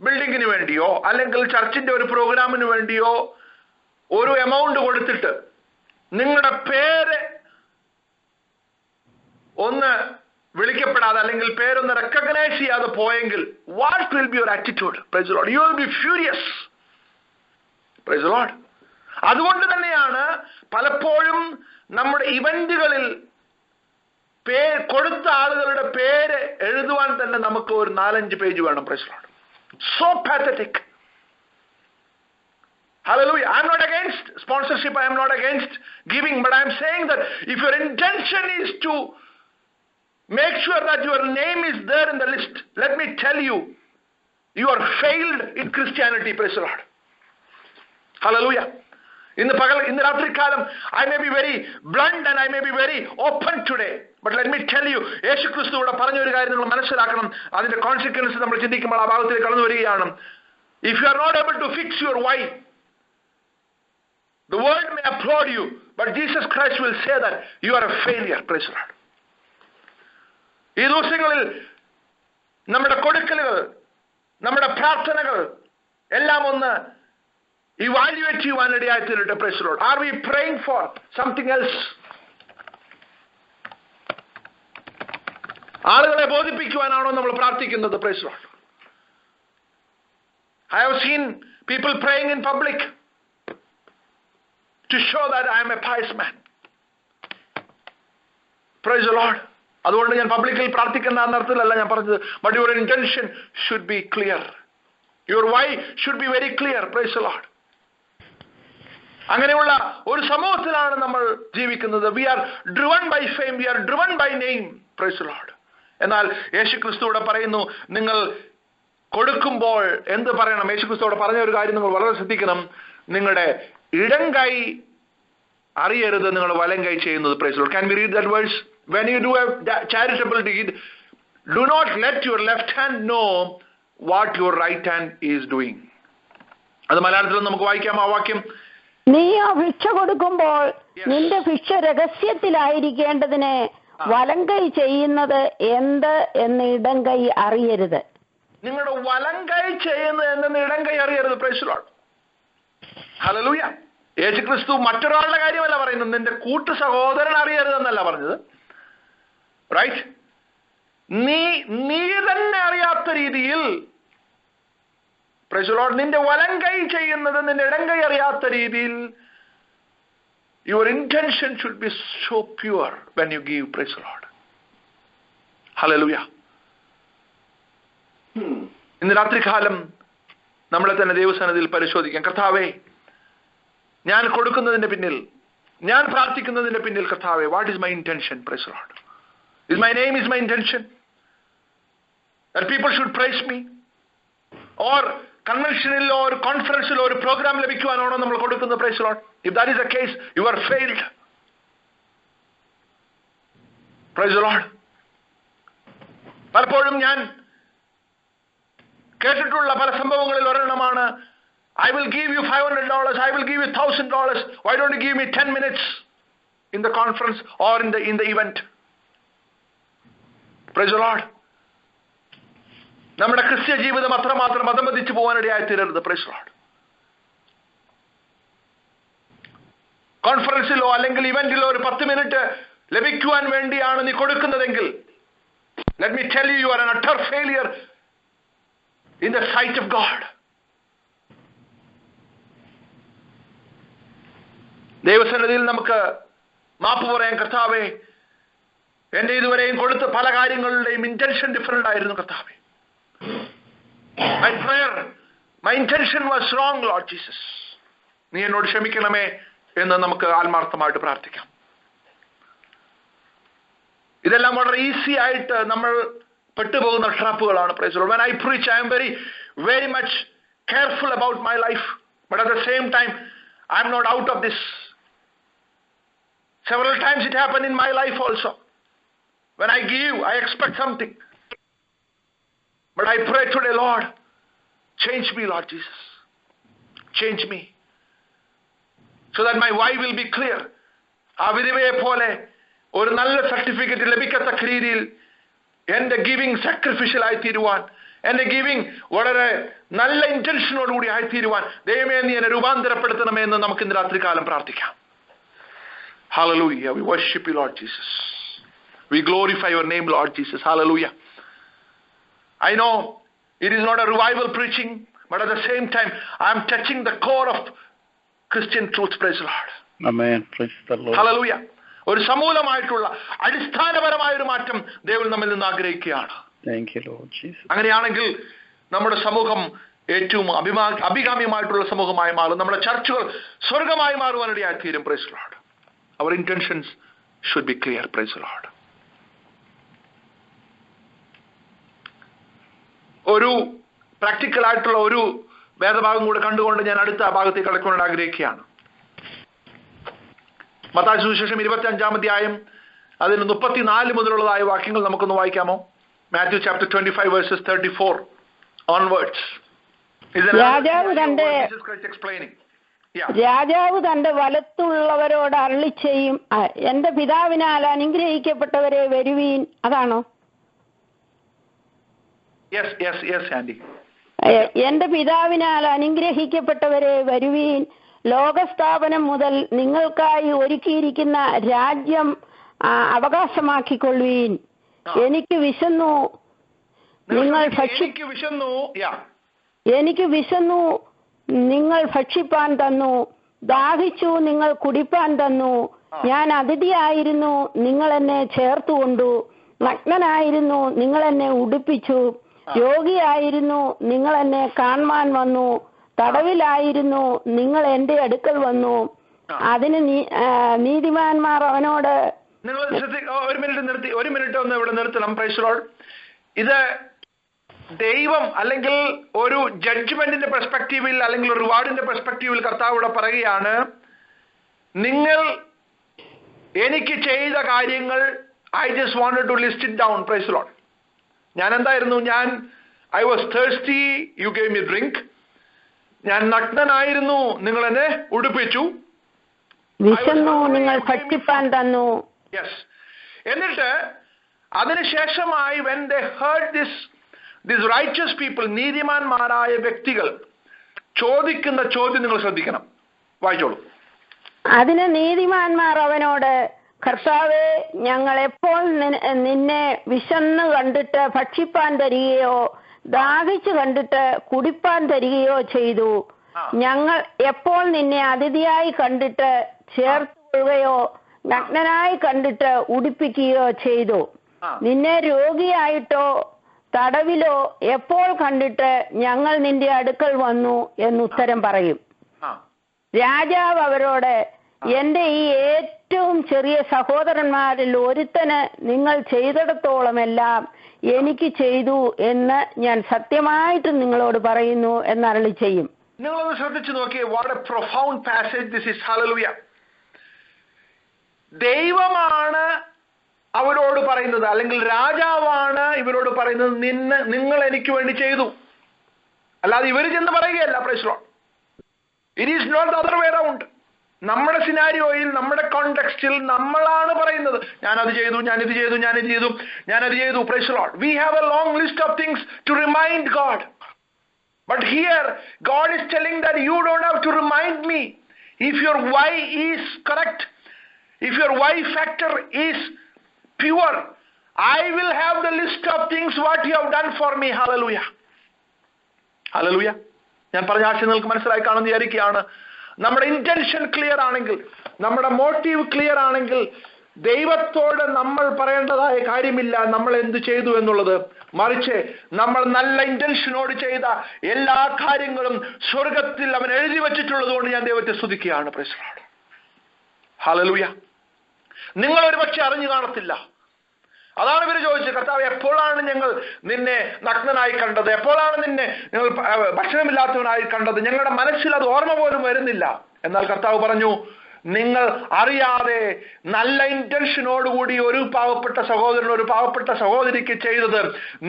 ബിൽഡിങ്ങിന് വേണ്ടിയോ അല്ലെങ്കിൽ ചർച്ചിന്റെ ഒരു പ്രോഗ്രാമിന് വേണ്ടിയോ ഒരു എമൗണ്ട് കൊടുത്തിട്ട് നിങ്ങളുടെ പേര് ഒന്ന് വിളിക്കപ്പെടാതെ അല്ലെങ്കിൽ പേരൊന്ന് റെക്കഗ്നൈസ് ചെയ്യാതെ പോയെങ്കിൽ what will be your attitude? Price the Lord. You will be furious. Price the Lord. അതുകൊണ്ട് തന്നെയാണ് പലപ്പോഴും നമ്മുടെ ഇവന്റുകളിൽ കൊടുത്ത ആളുകളുടെ പേര് എഴുതുവാൻ തന്നെ നമുക്ക് ഒരു 4-5 പേജ് വേണം. Price the Lord. So pathetic. Hallelujah. I'm not against sponsorship. I am not against giving. But I'm saying that if your intention is to make sure that your name is there in the list, let me tell you, you are failed in Christianity. Praise the Lord. Hallelujah. In the Ratri Kalam, I may be very blunt and I may be very open today. But let me tell you, Yeshu Christu oda paranju oru karyam ningal manasilakanam. Adinte consequences nammal chindikkumbol aa bhagathil kalannu variyana. If you are not able to fix your why, the world may applaud you, but Jesus Christ will say that you are a failure. Praise the Lord. ഈ ദിവസങ്ങളിൽ നമ്മുടെ കൊടുക്കലുകൾ, നമ്മുടെ പ്രാർത്ഥനകൾ എല്ലാം ഒന്ന് evaluate ചെയ്യുവാനിടയായി തീരട്ടെ. Praise the lord. Are we praying for something else? ആളുകളെ ബോധിപ്പിക്കുവാനാണോ നമ്മൾ പ്രാർത്ഥിക്കുന്നത്? Praise the lord. I have seen people praying in public to show that I am a pious man. Praise the Lord. അതുകൊണ്ട് ഞാൻ പബ്ലിക്കിൽ പ്രാർത്ഥിക്കുന്ന അർത്ഥത്തിലല്ല ഞാൻ പറഞ്ഞത്. But your intention should be clear. Your why should be very clear. Praise the Lord. അങ്ങനെയുള്ള ഒരു സമൂഹത്തിലാണ് നമ്മൾ ജീവിക്കുന്നത്. We are driven by fame, we are driven by name. Praise the Lord. എന്നാൽ യേശുക്രിസ്തുവിടെ പറയുന്നു, നിങ്ങൾ കൊടുക്കുമ്പോൾ എന്ത് പറയണം? യേശുക്രിസ്തുവിടെ പറഞ്ഞ ഒരു കാര്യം നിങ്ങൾ വളരെ ശ്രദ്ധിക്കണം. നിങ്ങളുടെ ഇടം കൈ അറിയരുത് നിങ്ങളുടെ വലം കൈ ചെയ്യുന്നത്. Price the Lord. Can we read that verse? When you do a charitable deed, do not let your left hand know what your right hand is doing. അത് മലയാളത്തിൽ നമുക്ക് വായിക്കാം ആ വാക്യം. നീ ആ ഭിക്ഷ കൊടുക്കുമ്പോൾ നിന്റെ ഭിക്ഷ രഹസ്യത്തിലായിരിക്കേണ്ടതിന് വലം കൈ ചെയ്യുന്നത് എന്ത് എന്ന് ഇടം കൈ അറിയരുത്. നിങ്ങളുടെ വലം കൈ ചെയ്യുന്നത് എന്തെന്ന് ഇടം കൈ അറിയരുത്. Price the Lord. ഹല്ലേലൂയ. യേശുക്രിസ്തു മറ്റൊരാളുടെ കാര്യമല്ല പറയുന്നത്, നിന്റെ കൂട്ടു സഹോദരൻ അറിയരുതെന്നല്ല പറഞ്ഞത്. റൈറ്റ്? നീ തന്നെ അറിയാത്ത രീതിയിൽ പ്രൈസ് ദി ലോർഡ് നിന്റെ വലം കൈ ചെയ്യുന്നത് നിന്റെ ഇടം കൈ അറിയാത്ത രീതിയിൽ your intention should B so pure when you give. Price the Lord. Hallelujah. ഇന്ന് രാത്രികാലം നമ്മളെ തന്നെ ദൈവസന്നിധിയിൽ പരിശോധിക്കാം. കർത്താവേ, ഞാൻ കൊടുക്കുന്നതിന്റെ പിന്നിൽ, ഞാൻ പ്രാർത്ഥിക്കുന്നതിന്റെ പിന്നിൽ കർത്താവേ, what is my intention? Price the Lord. Is my name is my intention? That people should praise me? Or കൺവെൻഷനിലോ ഒരു കോൺഫറൻസിലോ ഒരു പ്രോഗ്രാം ലഭിക്കുവാനാണോ നമ്മൾ കൊടുക്കുന്നത്? Price the Lord. If that is the case, you are failed. Praise the Lord. പലപ്പോഴും ഞാൻ കേട്ടിട്ടുള്ള പല സംഭവങ്ങളിൽ ഒരെണ്ണമാണ്, I will give you $500, I will give you $1,000. Why don't you give me 10 minutes in the conference or in the event? Praise the Lord. നമ്മുടെ ക്രിസ്ത്യ ജീവിതം അത്രമാത്രം അതമ്പതിച്ചു പോകാനിടയായി തീരരുത്. Praise the Lord. കോൺഫറൻസിലോ അല്ലെങ്കിൽ ഇവന്റിലോ ഒരു 10 മിനിറ്റ് ലഭിക്കുവാൻ വേണ്ടിയാണ് നീ കൊടുക്കുന്നതെങ്കിൽ, let me tell you, you are an utter failure in the sight of God. ദൈവസന്നിധിയിൽ നമുക്ക് മാപ്പ് പറയാൻ, കർത്താവേ എന്റെ ഇതുവരെയും കൊടുത്ത പല കാര്യങ്ങളുടെയും ഇന്റൻഷൻ ഡിഫറെന്റ് ആയിരുന്നു കർത്താവേ. My prayer, my intention was wrong, Lord Jesus. നീ എന്നോട് ക്ഷമിക്കണമേ എന്ന് നമുക്ക് ആത്മാർത്ഥമായിട്ട് പ്രാർത്ഥിക്കാം. ഇതെല്ലാം വളരെ ഈസി ആയിട്ട് നമ്മൾ പെട്ടുപോകുന്ന ട്രാപ്പുകളാണ്. Praise the Lord. When I preach, I am very much careful about my life, but at the same time I am not out of this. Several times it happened in my life also. When I give, I expect something, but I pray today, Lord, change me, Lord Jesus, change me, so that my why will be clear. ആ വിധവയെ പോലെ ഒരു നല്ല certificate ലഭിക്കത്തക്ക രീതിയിൽ എന്റെ giving sacrificial ആയിത്തീരുവാൻ, എന്റെ giving വളരെ നല്ല ഇന്റൻഷനോടുകൂടി ആയിത്തീരുവാൻ ദൈവമേ നീ എന്നെ രൂപാന്തരപ്പെടുത്തണമേ എന്ന് നമുക്ക് ഇന്ന് രാത്രികാലം പ്രാർത്ഥിക്കാം. Hallelujah. We worship you, Lord Jesus. We glorify your name, Lord Jesus. Hallelujah. I know it is not a revival preaching, but at the same time I am touching the core of Christian truth. Praise the Lord. Amen. Praise the Lord. Hallelujah. ഒരു സമൂലമായിട്ടുള്ള അടിസ്ഥാനപരമായ ഒരു മാറ്റം ദൈവം നമ്മിൽ നിന്ന് ആഗ്രഹിക്കുകയാണ്. Thank you, Lord Jesus. അങ്ങനെയാണെങ്കിൽ നമ്മുടെ സമൂഹം ഏറ്റവും അഭികാമ്യമായിട്ടുള്ള സമൂഹമായി മാറും. നമ്മുടെ ചർച്ചുകൾ സ്വർഗമായി മാറുവാനിടയായി തീരും. Price the Lord. Our intentions should be clear. Praise the Lord. ഒരു പ്രാക്ടിക്കൽ ആയിട്ടുള്ള ഒരു വേദഭാഗം കൂടെ കണ്ടുകൊണ്ട് ഞാൻ അടുത്ത ഭാഗത്തേക്ക് കടക്കുവാൻ ആഗ്രഹിക്കുകയാണ്. മത്തായി സുവിശേഷം 25-ാം അധ്യായം അതിന് 34 മുതലുള്ളതായ വാക്യങ്ങൾ നമുക്കൊന്ന് വായിക്കാമോ? Matthew chapter 25 verses 34 onwards. രാജാവ് തന്റെ വലത്തുള്ളവരോട് അരുളി ചെയ്യും, എന്റെ പിതാവിനാൽ അനുഗ്രഹിക്കപ്പെട്ടവരെ വരുവീൻ. അതാണോ? എന്റെ പിതാവിനാൽ അനുഗ്രഹിക്കപ്പെട്ടവരെ വരുവീൻ, ലോകസ്ഥാപനം മുതൽ നിങ്ങൾക്കായി ഒരുക്കിയിരിക്കുന്ന രാജ്യം അവകാശമാക്കിക്കൊള്ളുവീൻ. എനിക്ക് വിശന്നു, നിങ്ങൾ ഭക്ഷിപ്പാൻ തന്നു, ദാഹിച്ചു, നിങ്ങൾ കുടിപ്പാൻ തന്നു. ഞാൻ അതിഥിയായിരുന്നു, നിങ്ങൾ എന്നെ ചേർത്തുകൊണ്ടു. നഗ്നനായിരുന്നു, നിങ്ങൾ എന്നെ ഉടുപ്പിച്ചു. രോഗിയായിരുന്നു, നിങ്ങൾ എന്നെ കാണുവാൻ വന്നു. തടവിലായിരുന്നു, നിങ്ങൾ എന്റെ അടുക്കൽ വന്നു. അതിന് നീതിമാന്മാർ അവനോട്. ഒരു മിനിറ്റ് ഒന്ന് ഇവിടെ നിർത്തണം. Price the Lord. ഇത് ദൈവം അല്ലെങ്കിൽ ഒരു ജഡ്ജ്മെന്റിന്റെ പെർസ്പെക്റ്റീവിൽ അല്ലെങ്കിൽ ഒരു റിവാർഡിന്റെ പെർസ്പെക്റ്റീവിൽ കർത്താവ് ഇവിടെ പറയുകയാണ്, നിങ്ങൾ എനിക്ക് ചെയ്ത കാര്യങ്ങൾ I just wanted to list it down. Praise the Lord. ഞാൻ എന്തായിരുന്നു? I was thirsty, you gave me drink. ഞാൻ നഗ്നനായിരുന്നു, നിങ്ങൾ എന്നെ ഉടുപ്പിച്ചു. വിശന്നു, നിങ്ങൾ ഭക്ഷിപ്പാൻ തന്നു. യെസ്. എന്നിട്ട് അതിനുശേഷമായി when they heard these righteous people, നീതിമാന്മാരായ വ്യക്തികൾ ചോദിക്കുന്ന ചോദ്യം നിങ്ങൾ ശ്രദ്ധിക്കണം. വായിച്ചോളൂ. അതിന് നീതിമാന്മാർ അവനോട്, കർത്താവേ, ഞങ്ങൾ എപ്പോൾ നിന്നെ വിശന്ന് കണ്ടിട്ട് ഭക്ഷിപ്പാൻ തരികയോ ദാഹിച്ചു കണ്ടിട്ട് കുടിപ്പാൻ തരികയോ ചെയ്തു? ഞങ്ങൾ എപ്പോൾ നിന്നെ അതിഥിയായി കണ്ടിട്ട് ചേർത്തുകൊള്ളുകയോ നഗ്നനായി കണ്ടിട്ട് ഉടുപ്പിക്കുകയോ ചെയ്തു? നിന്നെ രോഗിയായിട്ടോ തടവിലോ എപ്പോൾ കണ്ടിട്ട് ഞങ്ങൾ നിന്റെ അടുക്കൽ വന്നു എന്നുത്തരം പറയും. രാജാവ് അവരോട്, എന്റെ ഈ ഏറ്റവും ചെറിയ സഹോദരന്മാരിൽ ഒരുത്തന് നിങ്ങൾ ചെയ്തിടത്തോളമെല്ലാം എനിക്ക് ചെയ്തു എന്ന് ഞാൻ സത്യമായിട്ട് നിങ്ങളോട് പറയുന്നു എന്നരുളി ചെയ്യും. നിങ്ങളൊന്ന് ശ്രദ്ധിച്ചു നോക്കിയേ. What A profound passage this is. Hallelujah. ദൈവമാണ് അവരോട് പറയുന്നത്, അല്ലെങ്കിൽ രാജാവാണ് ഇവരോട് പറയുന്നത്, നിങ്ങൾ എനിക്ക് വേണ്ടി ചെയ്തു. അല്ലാതെ ഇവർ ചെന്ന് പറയുകയല്ല. Praise the Lord. It is not the other way around. നമ്മുടെ സിനാരിയോയിൽ, നമ്മുടെ കോണ്ടെക്സ്റ്റിൽ നമ്മളാണ് പറയുന്നത്, ഞാനത് ചെയ്തു, ഞാനിത് ചെയ്തു, ഞാനിത് ചെയ്തു, ഞാനത് ചെയ്തു. Praise the Lord. We have a long list of things to remind God. But here God is telling that you don't have to remind me. If your why is correct, if your why factor is pure, I will have the list of things what you have done for me. Hallelujah. Hallelujah. ഞാൻ പറഞ്ഞ ആശയം നിങ്ങൾക്ക് മനസ്സിലായി കാണുമെന്ന് വിചാരിക്കുകയാണ്. നമ്മുടെ intention clear ആണെങ്കിൽ, നമ്മുടെ മോട്ടീവ് ക്ലിയർ ആണെങ്കിൽ, ദൈവത്തോട് നമ്മൾ പറയേണ്ടതായ കാര്യമില്ല നമ്മൾ എന്ത് ചെയ്തു എന്നുള്ളത്. മറിച്ച് നമ്മൾ നല്ല ഇന്റൻഷനോട് ചെയ്ത എല്ലാ കാര്യങ്ങളും സ്വർഗത്തിൽ അവൻ എഴുതി വച്ചിട്ടുള്ളത് കൊണ്ട് ഞാൻ ദൈവത്തെ സ്തുതിക്കുകയാണ്. Praise the Lord. ഹല്ലേലൂയ. നിങ്ങൾ ഒരു പക്ഷെ അറിഞ്ഞു കാണത്തില്ല. അതാണ് ഇവര് ചോദിച്ചത്, കർത്താവ് എപ്പോഴാണ് ഞങ്ങൾ നിന്നെ നഗ്നനായി കണ്ടത്, എപ്പോഴാണ് നിന്നെ ഞങ്ങൾ ഭക്ഷണമില്ലാത്തവനായി കണ്ടത്, ഞങ്ങളുടെ മനസ്സിൽ അത് ഓർമ്മ പോലും വരുന്നില്ല. എന്നാൽ കർത്താവ് പറഞ്ഞു, നിങ്ങൾ അറിയാതെ നല്ല ഇന്റൻഷനോടുകൂടി ഒരു പാവപ്പെട്ട സഹോദരൻ ഒരു പാവപ്പെട്ട സഹോദരിക്ക് ചെയ്തത്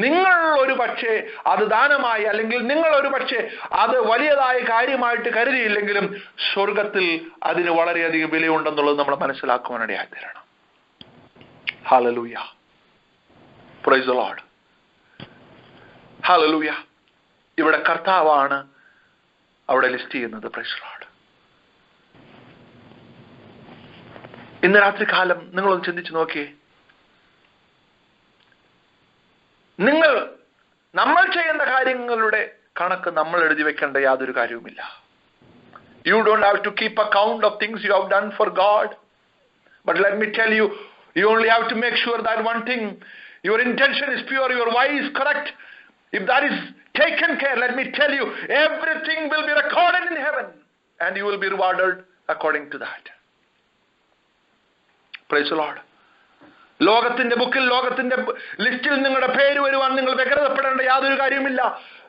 നിങ്ങൾ ഒരു പക്ഷേ അത് ദാനമായി, അല്ലെങ്കിൽ നിങ്ങൾ ഒരു പക്ഷേ അത് വലിയതായ കാര്യമായിട്ട് കരുതിയില്ലെങ്കിലും സ്വർഗത്തിൽ അതിന് വളരെയധികം വിലയുണ്ടെന്നുള്ളത് നമ്മൾ മനസ്സിലാക്കുവാനിടയായി തീരണം. Hallelujah. Price the Lord. Hallelujah. ഇവിടെ കർത്താവാണ് അവിടെ ലിസ്റ്റ് ചെയ്യുന്നത്. Price the Lord. ഇന്ന് രാത്രി കാലം നിങ്ങളൊന്ന് ചിന്തിച്ചു നോക്കിയേ. നമ്മൾ ചെയ്യുന്ന കാര്യങ്ങളുടെ കണക്ക് നമ്മൾ എഴുതി വെക്കേണ്ട യാതൊരു കാര്യവുമില്ല. You don't have to keep account of things you have done for God. But let me tell you, you only have to make sure that one thing, your intention is pure, your why is correct. If that is taken care, let me tell you, everything will be recorded in heaven and you will be rewarded according to that. Praise the Lord. ലോകത്തിന്റെ ബുക്കിൽ, ലോകത്തിന്റെ ലിസ്റ്റിൽ നിങ്ങളുടെ പേര് വരുവാൻ നിങ്ങൾ വ്യഗ്രതപ്പെടേണ്ട യാതൊരു കാര്യവുമില്ല.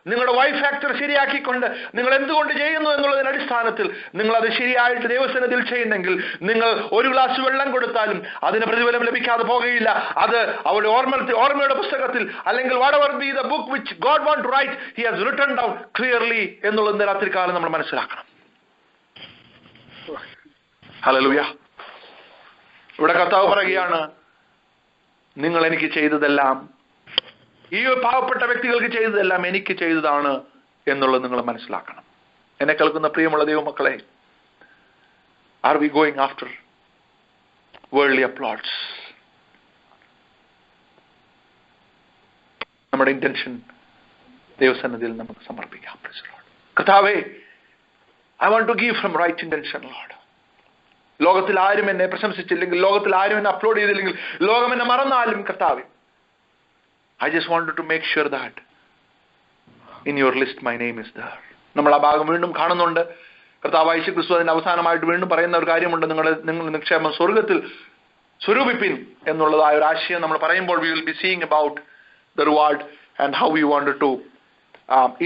നിങ്ങളുടെ വൈ ഫാക്ടർ ശരിയാക്കിക്കൊണ്ട് നിങ്ങൾ എന്തുകൊണ്ട് ചെയ്യുന്നു എന്നുള്ളതിന്റെ അടിസ്ഥാനത്തിൽ നിങ്ങൾ അത് ശരിയായിട്ട് ദൈവസന്നിധിയിൽ ചെയ്യുന്നെങ്കിൽ നിങ്ങൾ ഒരു ഗ്ലാസ് വെള്ളം കൊടുത്താലും അതിന് പ്രതിഫലം ലഭിക്കാതെ പോകുകയില്ല. അത് അവരുടെ ഓർമ്മയുടെ പുസ്തകത്തിൽ, അല്ലെങ്കിൽ whatever be the book which God want to write, he has written down clearly എന്നുള്ളത് രാത്രികാലം നമ്മൾ മനസ്സിലാക്കണം. ഹല്ലേലൂയ. ഇവിടെ കർത്താവ് പറയുകയാണ്, നിങ്ങൾ എനിക്ക് ചെയ്തതെല്ലാം, ഈ പാവപ്പെട്ട വ്യക്തികൾക്ക് ചെയ്തതെല്ലാം എനിക്ക് ചെയ്തതാണ് എന്നുള്ളത് നിങ്ങൾ മനസ്സിലാക്കണം. എന്നെ കേൾക്കുന്ന പ്രിയമുള്ള ദൈവമക്കളെ, are we going after worldly applauds? നമ്മുടെ ഇന്റൻഷൻ ദൈവസന്നിധിയിൽ നമുക്ക് സമർപ്പിക്കാം. കർത്താവേ, I want to give from right intention Lord. ലോകത്തിൽ ആരും എന്നെ പ്രശംസിച്ചില്ലെങ്കിൽ, ലോകത്തിൽ ആരും എന്നെ അപ്ലോഡ് ചെയ്തില്ലെങ്കിൽ, ലോകം എന്നെ മറന്നാലും കർത്താവേ, I just wanted to make sure that in your list my name is there. നമ്മൾ ആ ഭാഗം വീണ്ടും കാണുന്നുണ്ട്. കർത്താവ് യേശു ക്രിസ്തു അതിന്റെ അവസാനമായിട്ട് വീണ്ടും പറയുന്ന ഒരു കാര്യമുണ്ട്, നിങ്ങൾ നിക്ഷേപം സ്വർഗത്തിൽ സ്വരൂപിപ്പിൻ എന്നുള്ളതായ ഒരു ആശയം നമ്മൾ പറയുമ്പോൾ we will be seeing about the reward and how we wanted to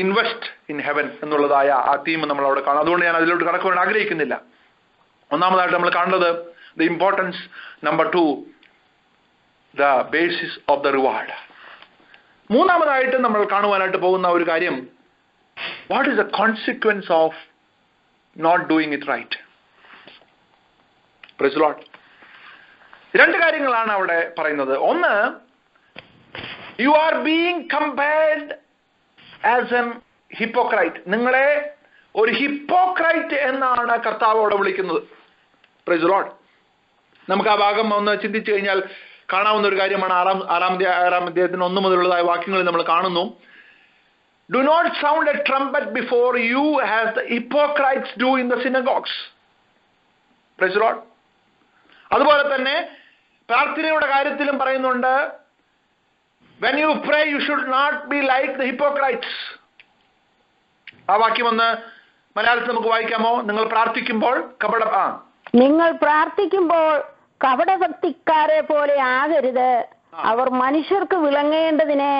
invest in heaven എന്നുള്ളതായ ആ തീം നമ്മൾ അവിടെ കാണാം. അതുകൊണ്ട് ഞാൻ അതിലോട്ട് കടക്കുവാൻ ആഗ്രഹിക്കുന്നില്ല. ഒന്നാമതായിട്ട് നമ്മൾ കാണുന്നത് the importance, number 2, the basis of the reward. മൂന്നാമതായിട്ട് നമ്മൾ കാണുവാനായിട്ട് പോകുന്ന ഒരു കാര്യം, what is the consequence of not doing it right? Praise the Lord. രണ്ട് കാര്യങ്ങളാണ് അവിടെ പറയുന്നത്. ഒന്ന്, you are being compared as an hypocrite. നിങ്ങളെ ഒരു ഹിപ്പോക്രൈറ്റ് എന്നാണ് കർത്താവ് അവിടെ വിളിക്കുന്നത്. Praise the Lord. നമുക്ക് ആ ഭാഗം ഒന്ന് ചിന്തിച്ചു കഴിഞ്ഞാൽ കാണാവുന്ന ഒരു കാര്യമാണ്. ആറാം അധ്യായത്തിന് 1 മുതലുള്ളതായ വാക്യങ്ങളിൽ നമ്മൾ കാണുന്നു, do not sound a trumpet before you as the hypocrites do in the synagogues. Praise the Lord. അതുപോലെ തന്നെ പ്രാർത്ഥനയുടെ കാര്യത്തിലും പറയുന്നുണ്ട്, when you pray you should not be like the hypocrites. ആ വാക്യം ഒന്ന് മലയാളത്തിൽ നമുക്ക് വായിക്കാമോ? നിങ്ങൾ പ്രാർത്ഥിക്കുമ്പോൾ കപടഭക്തിക്കാരെ പോലെ ആകരുത്. അവർ മനുഷ്യർക്ക് വിളങ്ങേണ്ടതിന്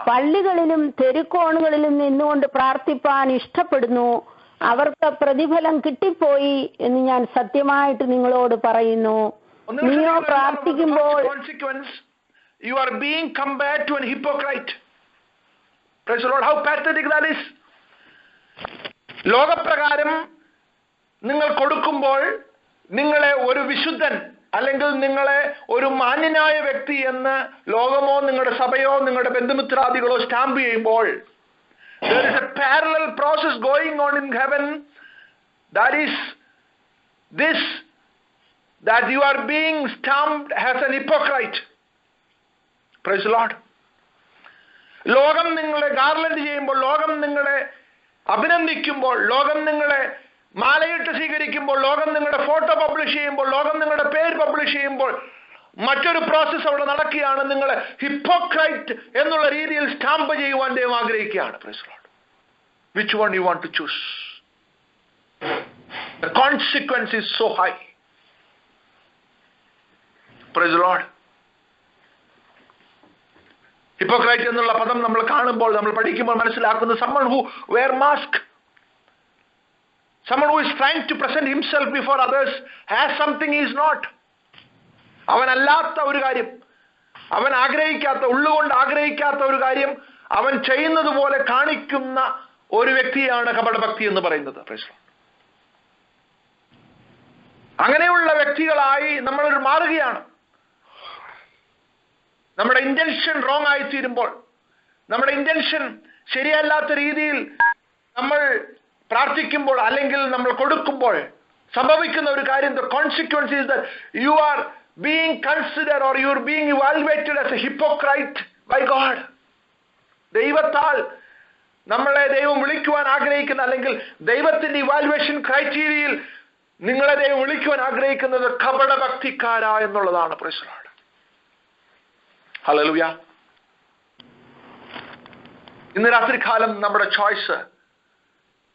പള്ളികളിലും തെരുക്കോണുകളിലും നിന്നുകൊണ്ട് പ്രാർത്ഥിപ്പാൻ ഇഷ്ടപ്പെടുന്നു. അവർക്ക് പ്രതിഫലം കിട്ടിപ്പോയി എന്ന് ഞാൻ സത്യമായിട്ട് നിങ്ങളോട് പറയുന്നു. നീയോ പ്രാർത്ഥിക്കുമ്പോൾ you are being compared to an hypocrite. Praise the Lord. How pathetic that is. ലോകപ്രകാരം നിങ്ങൾ കൊടുക്കുമ്പോൾ നിങ്ങളെ ഒരു വിശുദ്ധൻ അല്ലെങ്കിൽ നിങ്ങളെ ഒരു മാന്യനായ വ്യക്തി എന്ന് ലോകമോ നിങ്ങളുടെ സഭയോ നിങ്ങളുടെ ബന്ധുമിത്രാദികളോ സ്റ്റാമ്പ് ചെയ്യുമ്പോൾ, there is a parallel process going on in heaven, that is this, that you are being stamped as an hypocrite. Praise the Lord. ലോകം നിങ്ങളെ ഗാർലൻഡ് ചെയ്യുമ്പോൾ, ലോകം നിങ്ങളെ അഭിനന്ദിക്കുമ്പോൾ, ലോകം നിങ്ങളെ മാലയിട്ട് സ്വീകരിക്കുമ്പോൾ, ലോകം നിങ്ങളുടെ ഫോട്ടോ പബ്ലിഷ് ചെയ്യുമ്പോൾ, ലോകം നിങ്ങളുടെ പേര് പബ്ലിഷ് ചെയ്യുമ്പോൾ, മറ്റൊരു പ്രോസസ് അവിടെ നടക്കുകയാണ്. നിങ്ങൾ ഹിപ്പോക്രൈറ്റ് എന്നുള്ള രീതിയിൽ സ്റ്റാമ്പ് ചെയ്യുവാൻ ദൈവം ആഗ്രഹിക്കുകയാണ്. Price the Lord. Which one you want to choose? The consequence is so high. Praise the Lord. Hypocrite എന്നുള്ള പദം നമ്മൾ കാണുമ്പോൾ, നമ്മൾ പഠിക്കുമ്പോൾ മനസ്സിലാക്കുന്നത് someone who wear mask, someone who is trying to present himself before others as something he is not. അവനല്ലാത്ത ഒരു കാര്യം, അവൻ ആഗ്രഹിക്കാത്ത, ഉള്ളുകൊണ്ട് ആഗ്രഹിക്കാത്ത ഒരു കാര്യം അവൻ ചെയ്യുന്നത് പോലെ കാണിക്കുന്ന ഒരു വ്യക്തിയാണ് കപടഭക്തി എന്ന് പറയുന്നത്. അങ്ങനെയുള്ള വ്യക്തികളായി നമ്മൾ മാറുകയാണ്. നമ്മുടെ ഇന്റൻഷൻ റോങ് ആയി തീരുമ്പോൾ, നമ്മുടെ ഇന്റൻഷൻ ശരിയല്ലാത്ത രീതിയിൽ നമ്മൾ പ്രാർത്ഥിക്കുമ്പോൾ അല്ലെങ്കിൽ നമ്മൾ കൊടുക്കുമ്പോൾ സംഭവിക്കുന്ന ഒരു കാര്യം, the consequence is that you are being considered or you are being evaluated as a hypocrite by God. ദൈവത്താൽ നമ്മളെ ദൈവം വിളിക്കുവാൻ ആഗ്രഹിക്കുന്ന, അല്ലെങ്കിൽ ദൈവത്തിന്റെ ഇവാലുവേഷൻ ക്രൈറ്റീരിയയിൽ നിങ്ങളെ ദൈവം വിളിക്കുവാൻ ആഗ്രഹിക്കുന്നത് കപടഭക്തിക്കാരാ എന്നുള്ളതാണ്. Price the Lord. ഹല്ലേലൂയ. ഇന്ന് രാത്രികാലം നമ്മുടെ ചോയ്സ്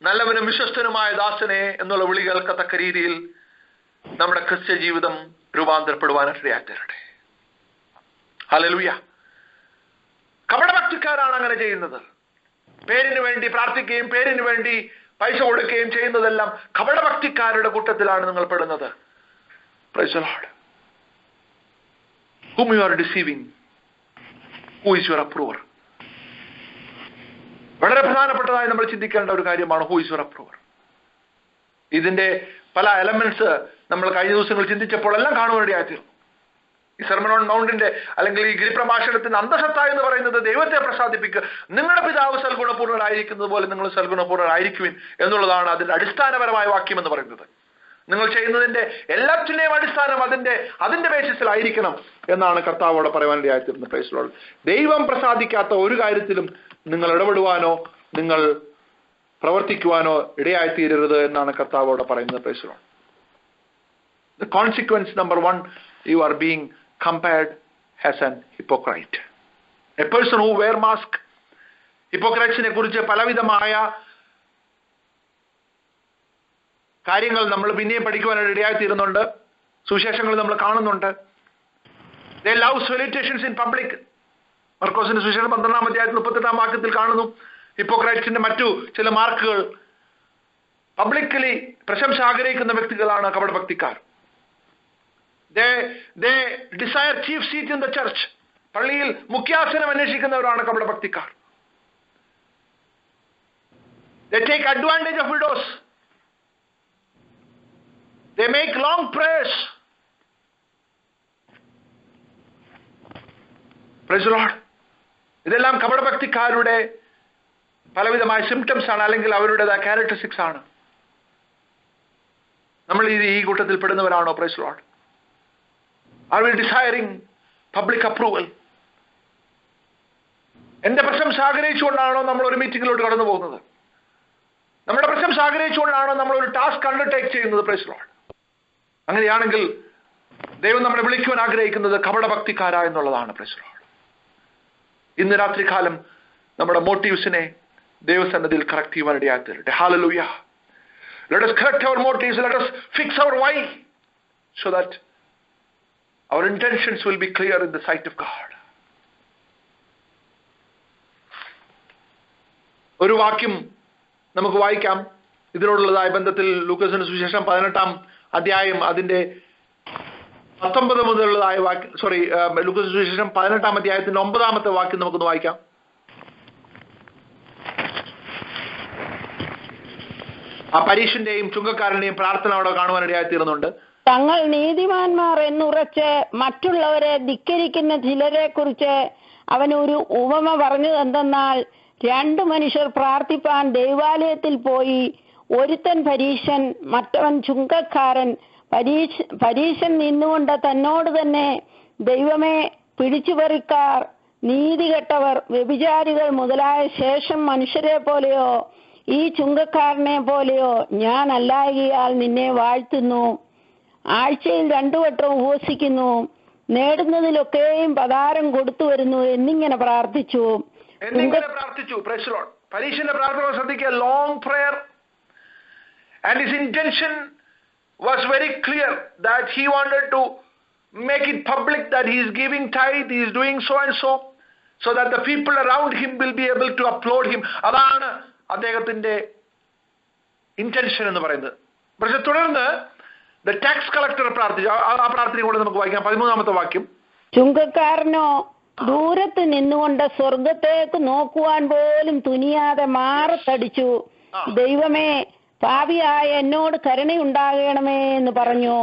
നല്ലവനും വിശ്വസ്തനുമായ ദാസനെ എന്നുള്ള വിളി കേൾക്കത്തക്ക രീതിയിൽ നമ്മുടെ ക്രിസ്ത്യ ജീവിതം രൂപാന്തരപ്പെടുവാനിടയാകട്ടെ. ഹല്ലേലൂയ. കപടഭക്തിക്കാരാണ് അങ്ങനെ ചെയ്യുന്നത്. പേരിന് വേണ്ടി പ്രാർത്ഥിക്കുകയും പേരിന് വേണ്ടി പൈസ കൊടുക്കുകയും ചെയ്യുന്നതെല്ലാം കപടഭക്തിക്കാരുടെ കൂട്ടത്തിലാണ് നിങ്ങൾ പെടുന്നത്. Price the Lord. Whom you are deceiving? Who is your approver? വളരെ പ്രധാനപ്പെട്ടതായി നമ്മൾ ചിന്തിക്കേണ്ട ഒരു കാര്യമാണ് who is your approver. ഇതിന്റെ പല എലമെന്റ്സ് നമ്മൾ കഴിഞ്ഞ ദിവസങ്ങൾ ചിന്തിച്ചപ്പോൾ എല്ലാം കാണുവാനിടയായിത്തീർന്നു. ഈ സെർമൺ ഓൺ മൗണ്ടിന്റെ അല്ലെങ്കിൽ ഈ ഗിരിപ്രഭാഷണത്തിന്റെ അന്തസത്ത എന്ന് പറയുന്നത് ദൈവത്തെ പ്രസാദിപ്പിക്കുക, നിങ്ങളുടെ പിതാവ് സൽഗുണപൂർണ്ണരായിരിക്കുന്നത് പോലെ നിങ്ങൾ സൽഗുണപൂർണ്ണരായിരിക്കുവിൻ എന്നുള്ളതാണ് അതിന്റെ അടിസ്ഥാനപരമായ വാക്യം എന്ന് പറയുന്നത്. നിങ്ങൾ ചെയ്യുന്നതിന്റെ എല്ലാത്തിന്റെയും അടിസ്ഥാനം അതിന്റെ ബേസിസിലായിരിക്കണം എന്നാണ് കർത്താവോട് പറയുവാനിടയായിത്തീർന്നത്. Praise the Lord. ദൈവം പ്രസാദിക്കാത്ത ഒരു കാര്യത്തിലും നിങ്ങൾ ഇടപെടുവാനോ നിങ്ങൾ പ്രവർത്തിക്കുവാനോ ഇടയായിത്തീരരുത് എന്നാണ് കർത്താവോട് പറയുന്നത്. Price the Lord. The consequence number 1, you are being compared as an hypocrite. A person who wear mask. ഹിപ്പോക്രൈറ്റ്സിനെ കുറിച്ച് പലവിധമായ കാര്യങ്ങൾ നമ്മൾ പിന്നെയും പഠിക്കുവാനായിട്ട് ഇടയായിത്തീരുന്നുണ്ട്. സുവിശേഷങ്ങൾ നമ്മൾ കാണുന്നുണ്ട്. They love salutations in public. മർക്കോസിന്റെ സുവിശേഷം 12-ാം അധ്യായത്തിൽ 38-ാം വാക്യത്തിൽ കാണുന്നു ഹിപ്പോക്രൈറ്റ്സിന്റെ മറ്റു ചില മാർക്കുകൾ. പബ്ലിക്കലി പ്രശംസ ആഗ്രഹിക്കുന്ന വ്യക്തികളാണ് കപടഭക്തിക്കാർ. They desire chief seat in the church. പള്ളിയിൽ മുഖ്യാസനം അന്വേഷിക്കുന്നവരാണ് കപടഭക്തിക്കാർ. They take advantage of widows. They make long prayers. Praise the Lord. ഇതെല്ലാം കപടഭക്തിക്കാരുടെ പലവിധമായ സിംറ്റംസ് ആണ്, അല്ലെങ്കിൽ അവരുടേതായ ക്യാരക്ടറിസ്റ്റിക്സ് ആണ്. നമ്മൾ ഈ കൂട്ടത്തിൽ പെടുന്നവരാണോ? Praise the Lord. Are we desiring public approval? എന്റെ പ്രശംസ ആഗ്രഹിച്ചുകൊണ്ടാണോ നമ്മൾ ഒരു മീറ്റിംഗിലോട്ട് കടന്നു പോകുന്നത്? നമ്മുടെ പ്രശംസ ആഗ്രഹിച്ചുകൊണ്ടാണോ നമ്മൾ ഒരു ടാസ്ക് അണ്ടർടേക്ക് ചെയ്യുന്നത്? Price the Lord. അങ്ങനെയാണെങ്കിൽ ദൈവം നമ്മളെ വിളിക്കുവാൻ ആഗ്രഹിക്കുന്നത് കപടഭക്തിക്കാരാ എന്നുള്ളതാണ്. Price the Lord. ഇന്ന് രാത്രികാലം നമ്മുടെ മോട്ടീവ്സിനെ ദൈവസന്നിധിയിൽ കറക്റ്റ് ചെയ്യുവാൻ ഇടയായിത്തീരട്ടെ. Hallelujah. Let us correct our motives. Let us fix our why so that our intentions will be clear in the sight of God. ഒരു വാക്യം നമുക്ക് വായിക്കാം ഇതിനോടുള്ളതായ ബന്ധത്തിൽ. ലൂക്കോസിന്റെ സുവിശേഷം 18-ാം അധ്യായം അതിന്റെ 19 മുതലുള്ളതായ വാക്യം, ലൂക്കോസിന്റെ സുവിശേഷം 18-ാം അധ്യായത്തിന്റെ 9-ാമത്തെ വാക്യം നമുക്കൊന്ന് വായിക്കാം. ആ പരീക്ഷന്റെയും ചുങ്കക്കാരന്റെയും പ്രാർത്ഥന അവിടെ കാണുവാനിടയായിത്തീർന്നുണ്ട്. തങ്ങൾ നീതിമാന്മാർ എന്നുറച്ച് മറ്റുള്ളവരെ ധിക്കരിക്കുന്ന ചിലരെ കുറിച്ച് അവനൊരു ഉപമ പറഞ്ഞു. എന്തെന്നാൽ 2 മനുഷ്യർ പ്രാർത്ഥിപ്പാൻ ദൈവാലയത്തിൽ പോയി. ഒരുത്തൻ പരീശൻ, മറ്റവൻ ചുങ്കക്കാരൻ. പരീശൻ നിന്നുകൊണ്ട് തന്നോട് തന്നെ, ദൈവമേ, പിടിച്ചുപറിക്കാർ, നീതികെട്ടവർ, വ്യഭിചാരികൾ മുതലായ ശേഷം മനുഷ്യരെ പോലെയോ ഈ ചുങ്കക്കാരനെ പോലെയോ ഞാൻ അല്ലായകയാൽ നിന്നെ വാഴ്ത്തുന്നു. ആഴ്ചയിൽ 2 വട്ടം ഉപവസിക്കുന്നു. നേടുന്നതിലൊക്കെയും പതാരം കൊടുത്തു വരുന്നു എന്നിങ്ങനെ പ്രാർത്ഥിച്ചു. പരീക്ഷന്റെ പ്രാർത്ഥന ശ്രദ്ധിക്കുക. Long prayer and his intention was very clear that he wanted to make it public that he is giving tithe, he is doing so and so, so that the people around him will be able to applaud him. അതാണ് അദ്ദേഹത്തിന്റെ intention എന്ന് പറയുന്നത്. പക്ഷെ തുടർന്ന് the tax collector പ്രാർത്ഥിച്ചു. ആ പ്രാർത്ഥന കൂടെ നമുക്ക് വായിക്കാം. 13-ാമത്തെ വാക്യം. ചുങ്കക്കാരനോ ദൂരത്ത് നിന്നുകൊണ്ട് സ്വർഗത്തേക്ക് നോക്കുവാൻ പോലും തുനിയാതെ മാറത്തടിച്ചു, ദൈവമേ പാപിയായ എന്നോട് കരുണയുണ്ടാകണമേ എന്ന് പറഞ്ഞു.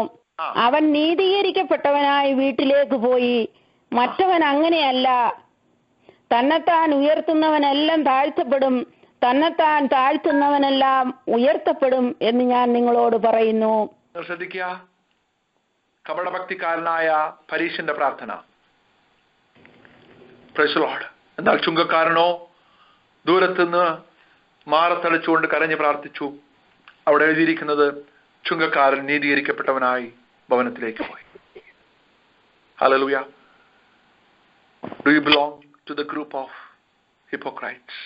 അവൻ നീതീകരിക്കപ്പെട്ടവനായി വീട്ടിലേക്ക് പോയി. മറ്റവൻ അങ്ങനെയല്ല. തന്നെത്താൻ ഉയർത്തുന്നവനെല്ലാം താഴ്ത്തപ്പെടും, തന്നെത്താൻ താഴ്ത്തുന്നവനെല്ലാം ഉയർത്തപ്പെടും എന്ന് ഞാൻ നിങ്ങളോട് പറയുന്നു. ശ്രദ്ധിക്കുക, കപടഭക്തിക്കാരനായ പരീശന്റെ പ്രാർത്ഥന. Price the Lord. എന്നാൽ ചുങ്കക്കാരനോ ദൂരത്തുനിന്ന് മാറത്തളിച്ചുകൊണ്ട് കരഞ്ഞ് പ്രാർത്ഥിച്ചു. അവിടെ എഴുതിയിരിക്കുന്നത് ചുങ്കക്കാരൻ നീതീകരിക്കപ്പെട്ടവനായി ഭവനത്തിലേക്ക് പോയി. ഹല്ലേലൂയ. Do you belong to the group of hypocrites?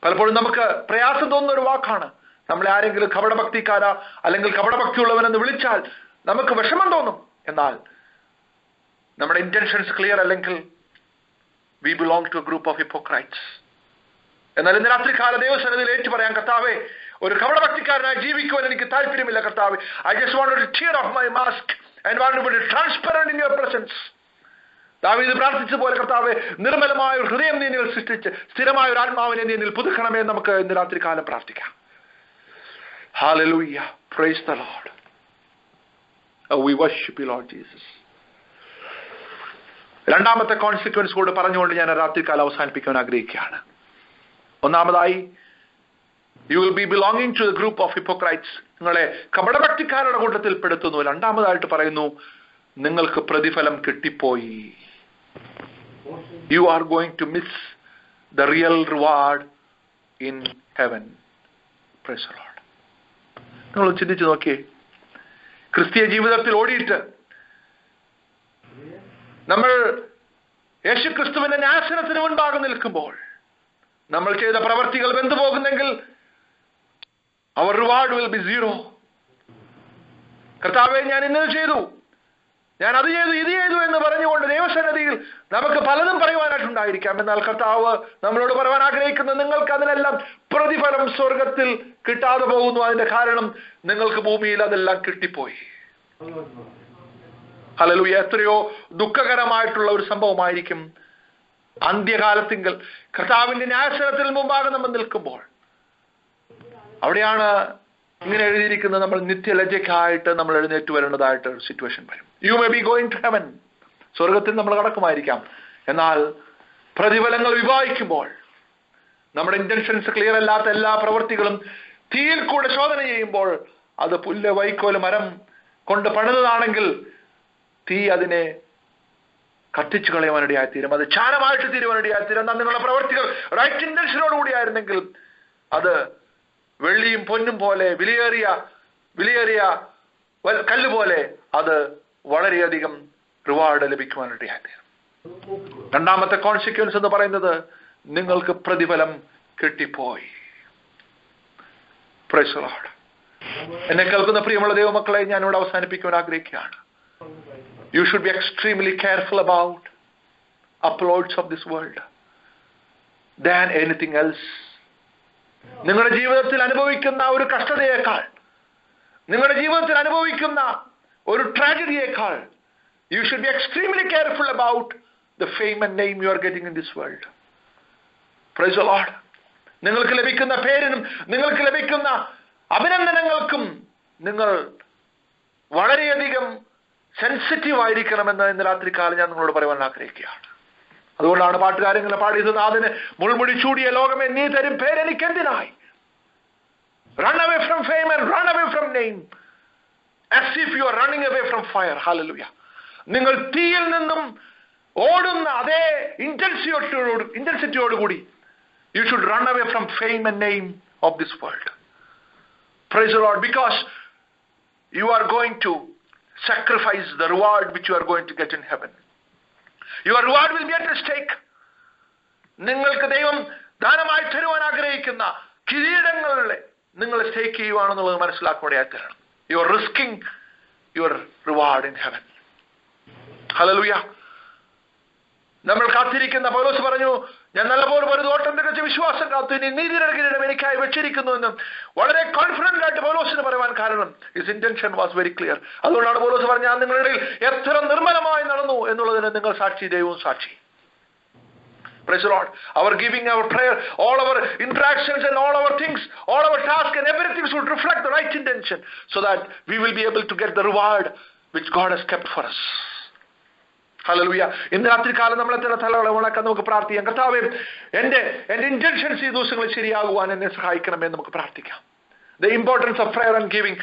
പലപ്പോഴും നമുക്ക് പ്രയാസം തോന്നുന്ന ഒരു വാക്കാണ്. നമ്മളെ ആരെങ്കിലും കപടഭക്തിക്കാരാ അല്ലെങ്കിൽ കപടഭക്തിയുള്ളവനെന്ന് വിളിച്ചാൽ നമുക്ക് വിഷമം തോന്നും. എന്നാൽ നമ്മുടെ ഇന്റൻഷൻസ് ക്ലിയർ അല്ലെങ്കിൽ we belong to a group of hypocrites. എന്നാൽ ഇന്ന് രാത്രി കാല ദൈവസന്നിധിയിൽ ഏറ്റു പറയാൻ, കർത്താവേ, ഒരു കപടഭക്തിക്കാരനായി ജീവിക്കുവാൻ എനിക്ക് താല്പര്യമില്ല കർത്താവേ. I just want to tear off my mask and want to be transparent in your presence. ദാവീദ് പ്രാർത്ഥിച്ച പോലെ കർത്താവേ, നിർമ്മലമായ ഒരു ഹൃദയം നീ എന്നിൽ സൃഷ്ടിച്ച് സ്ഥിരമായ ഒരു ആത്മാവിനെ നീ എന്നിൽ പുതുക്കണമേ. നമുക്ക് ഇന്ന് രാത്രി കാലം പ്രാർത്ഥിക്കാം. Hallelujah. Price the Lord. We worship you, Lord Jesus. രണ്ടാമത്തെ കോൺസിക്വൻസ് കൂടെ പറഞ്ഞുകൊണ്ട് ഞാൻ രാത്രികാലം അവസാനിപ്പിക്കാൻ ആഗ്രഹിക്കുകയാണ്. ഒന്നാമതായി, you will be belonging to the group of hypocrites. നിങ്ങളെ കപടഭക്തിക്കാരുടെ കൂട്ടത്തിൽ പെടുത്തുന്നു. രണ്ടാമതായിട്ട് പറയുന്നു, നിങ്ങൾക്ക് പ്രതിഫലം കിട്ടിപ്പോയി. You are going to miss the real reward in heaven. Praise the Lord. നിങ്ങൾ ചിന്തിച്ചു നോക്കിയേ, ക്രിസ്തീയ ജീവിതത്തിൽ ഓടിയിട്ട് നമ്മൾ യേശു ക്രിസ്തുവിന്റെ ന്യായാസനത്തിന് മുൻപാകെ നിൽക്കുമ്പോൾ നമ്മൾ ചെയ്ത പ്രവർത്തികൾ വെന്തു പോകുന്നെങ്കിൽ our reward will be zero. കർത്താവേ, ഞാൻ ഇന്നത് ചെയ്തു, ഞാൻ അത് ചെയ്തു, ഇത് ചെയ്തു എന്ന് പറഞ്ഞുകൊണ്ട് ദൈവസന്നിധിയിൽ നമുക്ക് പലതും പറയുവാനായിട്ടുണ്ടായിരിക്കാം. എന്നാൽ കർത്താവ് നമ്മളോട് പറയാൻ ആഗ്രഹിക്കുന്നത്, നിങ്ങൾക്ക് അതിനെല്ലാം പ്രതിഫലം സ്വർഗത്തിൽ കിട്ടാതെ പോകുന്നു. അതിന്റെ കാരണം നിങ്ങൾക്ക് ഭൂമിയിൽ അതെല്ലാം കിട്ടിപ്പോയി. ഹല്ലേലൂയ. എത്രയോ ദുഃഖകരമായിട്ടുള്ള ഒരു സംഭവമായിരിക്കും അന്ത്യകാലത്തിങ്കൽ കർത്താവിന്റെ ന്യായാസനത്തിൽ മുമ്പാകെ നമ്മൾ നിൽക്കുമ്പോൾ. അവിടെയാണ് ഇങ്ങനെ എഴുതിയിരിക്കുന്നത്, നമ്മൾ നിത്യലജ്ജയ്ക്കായിട്ട് നമ്മൾ എഴുന്നേറ്റ് വരേണ്ടതായിട്ട് സിറ്റുവേഷൻ വരും. You may be going to heaven. സ്വർഗത്തിൽ നമ്മൾ കടക്കുമായിരിക്കാം. എന്നാൽ പ്രതിഫലങ്ങൾ വിവാഹിക്കുമ്പോൾ നമ്മുടെ ഇന്റൻഷൻസ് ക്ലിയർ അല്ലാത്ത എല്ലാ പ്രവൃത്തികളും തീയിൽ കൂടെ ശോധന ചെയ്യുമ്പോൾ അത് പുല്ല്, വൈക്കോല്, മരം കൊണ്ട് പണിതതാണെങ്കിൽ തീ അതിനെ കത്തിച്ചു കളയുവാനിടയായിത്തീരും. അത് ചാരമായിട്ട് തീരുവാനിടയായിത്തീരും. എന്നാൽ നിങ്ങളുടെ പ്രവൃത്തികൾ റൈറ്റ് ഇന്റൻഷനോടുകൂടിയായിരുന്നെങ്കിൽ അത് വെള്ളിയും പൊന്നും പോലെ വിലയേറിയ കല്ല് പോലെ അത് വളരെയധികം റിവാർഡ് ലഭിക്കുവാനിടയായിത്തീരും. രണ്ടാമത്തെ കോൺസിക്വൻസ് എന്ന് പറയുന്നത്, നിങ്ങൾക്ക് പ്രതിഫലം കിട്ടിപ്പോയി. Praise the Lord. എന്നെ കേൾക്കുന്ന പ്രിയമുള്ള ദൈവമക്കളെ, ഞാനിവിടെ അവസാനിപ്പിക്കുവാൻ ആഗ്രഹിക്കുകയാണ്. You should be extremely careful about uploads of this world than anything else. നിങ്ങളുടെ ജീവിതത്തിൽ അനുഭവിക്കുന്ന ഒരു കഷ്ടതയേക്കാൾ, നിങ്ങളുടെ ജീവിതത്തിൽ അനുഭവിക്കുന്ന ഒരു ട്രാജഡിയേക്കാൾ, you should be extremely careful about the fame and name you are getting in this world. Praise the Lord. നിങ്ങൾക്ക് ലഭിക്കുന്ന പേരിനും നിങ്ങൾക്ക് ലഭിക്കുന്ന അഭിനന്ദനങ്ങൾക്കും നിങ്ങൾ വളരെയധികം സെൻസിറ്റീവ് ആയിരിക്കണമെന്ന് ഇന്ന് രാത്രികാലം ഞാൻ നിങ്ങളോട് പറയാൻ ആഗ്രഹിക്കുകയാണ്. അതുകൊണ്ടാണ് പാട്ടുകാരെങ്ങനെ പാടിയത്, അതിന് മുൾമുടി ചൂടിയ ലോകമേ നീ തരും പേരെനിക്ക് എന്തിനായി. Run away from fame and run away from name as if you are running away from fire. Hallelujah. നിങ്ങൾ തീയിൽ നിന്നും ഓടുന്ന അതേ ഇന്റൻസിറ്റിയോടുകൂടി you should run away from fame and name of this world. Praise the Lord. Because you are going to sacrifice the reward which you are going to get in heaven. Your reward will be at stake. നിങ്ങൾക്ക് ദൈവം ദാനമായി തരുവാൻ ആഗ്രഹിക്കുന്ന കിരീടങ്ങളെ നിങ്ങൾ സ്റ്റേക്ക് ചെയ്യുവാണെന്നുള്ളത് മനസ്സിലാക്കുകയായി തരണം. You are risking your reward in heaven. Hallelujah. നമ്മൾ കാത്തിരിക്കുന്ന പൗലോസ് പറഞ്ഞു, ഞാൻ നല്ലപോലെ ഒരു ഓട്ടം തികച്ച വിശ്വാസം കാത്തു, ഇനി നീതിയുടെ കിരീടം എനിക്കായി വെച്ചിരിക്കുന്നു എന്ന് വളരെ കോൺഫിഡന്റ് ആയിട്ട് പൗലോസിന് പറയുവാൻ കാരണം his intention was very clear. അതുകൊണ്ടാണ് പൗലോസ് പറഞ്ഞത്, ഞാൻ നിങ്ങളുടെ ഇടയിൽ എത്ര നിർമ്മലമായി നടന്നു എന്നുള്ളതിന് നിങ്ങൾ സാക്ഷി, ദൈവവും സാക്ഷി. Praise the Lord. Our giving, our prayer, all our interactions and all our things, all our tasks and everything should reflect the right intention so that we will be able to get the reward which God has kept for us. Hallelujah. ഇന്ന് രാത്രി കാലം നമ്മളെ തന്നെ തലകളെ ഉണക്കാൻ നമുക്ക് പ്രാർത്ഥിക്കാം. കർത്താവേ, എന്റെ ഇന്റൻഷൻസ് ഈ ദിവസങ്ങളിൽ ശരിയാകുവാൻ എന്നെ സഹായിക്കണമെന്ന് നമുക്ക് പ്രാർത്ഥിക്കാം. The importance of prayer and giving,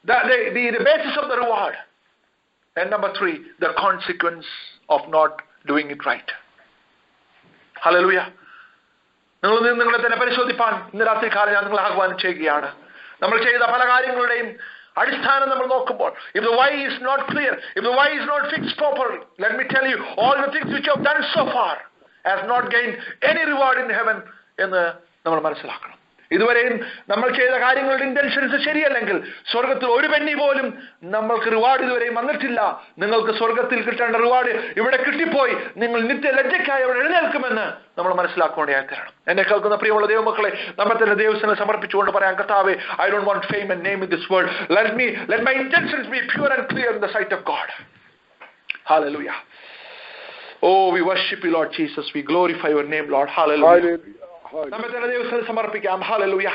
the basis of the reward, and number 3, the consequence of not doing it right. Hallelujah. നിങ്ങളെ തന്നെ പരിശോധിപ്പാൻ ഇന്ന് രാത്രി കാലം ഞാൻ നിങ്ങളെ ആഹ്വാനം ചെയ്യുകയാണ്. നമ്മൾ ചെയ്ത പല കാര്യങ്ങളുടെയും അടിസ്ഥാനം നമ്മൾ നോക്കുമ്പോൾ, if the why is not clear, if the why is not fixed properly, let me tell you, all the things which you have done so far has not gained any reward in heaven എന്ന് നമ്മൾ മനസ്സിലാക്കണം. ഇതുവരെയും നമ്മൾ ചെയ്ത കാര്യങ്ങളുടെ intentions ശരിയല്ലെങ്കിൽ സ്വർഗത്തിൽ ഒരു Penny പോലും നമ്മൾക്ക് റിവാർഡ് ഇതുവരെയും വന്നിട്ടില്ല. നിങ്ങൾക്ക് സ്വർഗത്തിൽ കിട്ടേണ്ട റിവാർഡ് ഇവിടെ കിട്ടിപ്പോയി. നിങ്ങൾ നിത്യ ലജ്ജയ്ക്കായി അവിടെ എഴുന്നേൽക്കുമെന്ന് നമ്മൾ മനസ്സിലാക്കേണ്ടതായി തരണം. എന്നെ കേൾക്കുന്ന പ്രിയമുള്ള ദൈവമക്കളെ, നമ്മൾ തന്നെ ദൈവത്തിന് സമർപ്പിച്ചുകൊണ്ട് പറയാം, കർത്താവേ, I don't want fame and name in this world. Let my intentions be pure and clear in the sight of God. Hallelujah. Oh, we worship you, Lord Jesus. We glorify your name, Lord. Hallelujah. നമ്മെ തന്നെ ദൈവത്തിന് സമർപ്പിക്കാം. Hallelujah.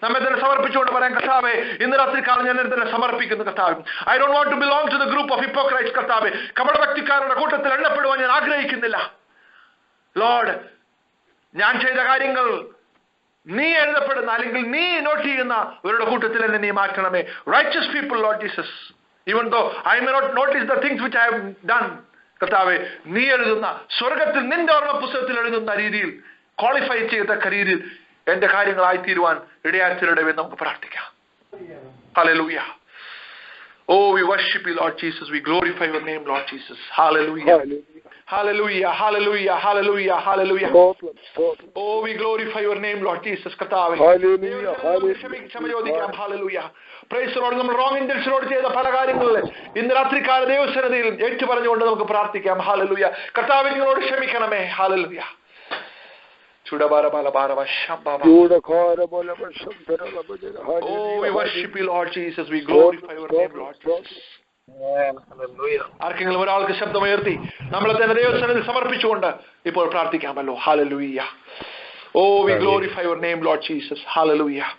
നമ്മെ തന്നെ സമർപ്പിച്ചുകൊണ്ട് പറയാം, കർത്താവേ, ഇന്ന് രാത്രി കാലം ഞാൻ എന്നെ തന്നെ സമർപ്പിക്കുന്നു കർത്താവേ. I don't want to belong to the group of hypocrites, കർത്താവേ. കപടഭക്തിക്കാരുടെ കൂട്ടത്തിൽ എണ്ണപ്പെടുവാൻ ഞാൻ ആഗ്രഹിക്കുന്നില്ല. ലോർഡ്, ഞാൻ ചെയ്ത കാര്യങ്ങൾ നീ എഴുതപ്പെടുന്ന അല്ലെങ്കിൽ നീ നോട്ട് ചെയ്യുന്ന ഇവരുടെ കൂട്ടത്തിൽ എന്നെ നീ മാറ്റണമേ. Righteous people, Lord Jesus, even though I may not notice the things which I have done, കർത്താവേ, നീ എഴുതുന്ന സ്വർഗത്തിൽ നിന്റെ ഓർമ്മ പുസ്തകത്തിൽ എഴുതുന്ന രീതിയിൽ ക്വാളിഫൈ ചെയ്യത്തക്ക രീതിയിൽ എന്റെ കാര്യങ്ങളായി തീരുവാൻ ഇടയാത്തിരടവെന്ന് നമുക്ക് പ്രാർത്ഥിക്കാം. Hallelujah. Oh, we worship you, Lord Jesus. We glorify your name, Lord Jesus. Hallelujah. Hallelujah. Hallelujah. Hallelujah. Hallelujah. Oh, we glorify your name, Lord Jesus. കർത്താവേ, Hallelujah. ക്ഷമയോദിക്കാം. Hallelujah. Praise the Lord. നമ്മൾ wrong ഇന്റൻഷനോട് ചെയ്ത പല കാര്യങ്ങളിൽ ഇന്ന് രാത്രികാല ദൈവസന്നിധിയിൽ ഏറ്റു പറഞ്ഞുകൊണ്ട് നമുക്ക് പ്രാർത്ഥിക്കാം. Hallelujah. കർത്താവേ, നിങ്ങളോട് ക്ഷമിക്കണമേ. Hallelujah. Oh, we worship you, Lord Jesus. We glorify your name, Lord Jesus. ആർക്കെങ്കിലും ഒരാൾക്ക് ശബ്ദമുയർത്തി നമ്മളെ തന്നെ ദൈവസന്നിധിയിൽ സമർപ്പിച്ചുകൊണ്ട് ഇപ്പോൾ പ്രാർത്ഥിക്കാമല്ലോ. Hallelujah. Oh, we glorify your name, Lord Jesus. Hallelujah.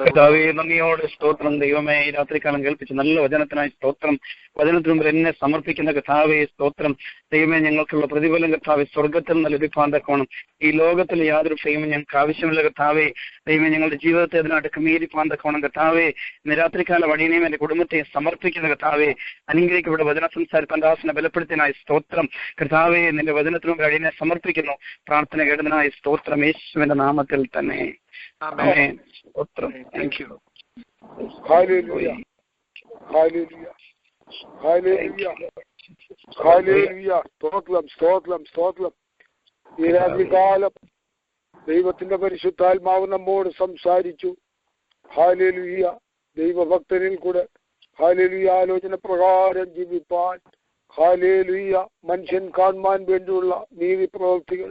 കർത്താവേ, നന്ദിയോടെ സ്തോത്രം. ദൈവമേ, ഈ രാത്രികാലം കേൾപ്പിച്ച നല്ല വചനത്തിനായി സ്തോത്രം. വചനത്തിന് മുമ്പിൽ എന്നെ സമർപ്പിക്കുന്ന കർത്താവേ സ്തോത്രം. ദൈവമേ, ഞങ്ങൾക്കുള്ള പ്രതിഫലം കർത്താവേ സ്വർഗത്തിൽ നിന്ന് ലഭിക്കാൻ തക്കോണം. ഈ ലോകത്തിൽ യാതൊരു ഫെയിമും ഞങ്ങൾക്ക് ആവശ്യമില്ല കർത്താവേ. ദൈവമേ, ഞങ്ങളുടെ ജീവിതത്തെ അതിനായിട്ട് ക്രമീകരിക്കാൻ തക്കോണം കർത്താവേ. ഇന്ന് രാത്രികാല വഴിയെയും എന്റെ കുടുംബത്തെ സമർപ്പിക്കുന്ന കർത്താവേ, അനുഗ്രഹിക്കപ്പെട്ട വചനം സംസാരിപ്പാൻ ദാസനെ ബലപ്പെടുത്തിനായി സ്തോത്രം. കർത്താവേ, നിന്റെ വചനത്തിനും വഴിയെ സമർപ്പിക്കുന്നു. പ്രാർത്ഥന കേട്ടതിനായി സ്തോത്രം, യേശുവിന്റെ നാമത്തിൽ തന്നെ. ആമേൻ. സ്തോത്രം. Thank you. Hallelujah. Hallelujah. Hallelujah. Hallelujah. സ്തോത്രം, സ്തോത്രം, സ്തോത്രം. ഈ രാത്രികാലം ദൈവത്തിന്റെ പരിശുദ്ധാത്മാവ് നമ്മോട് സംസാരിച്ചു. ഹല്ലേലൂയ. ദൈവഭക്തനിൽ കൂടെ ഹല്ലേലൂയ ആലോചന പ്രകാരം ജീവിപ്പാൻ, ഹല്ലേലൂയ, മനുഷ്യൻ കാണുവാൻ വേണ്ടിയുള്ള നീതി പ്രവൃത്തികൾ,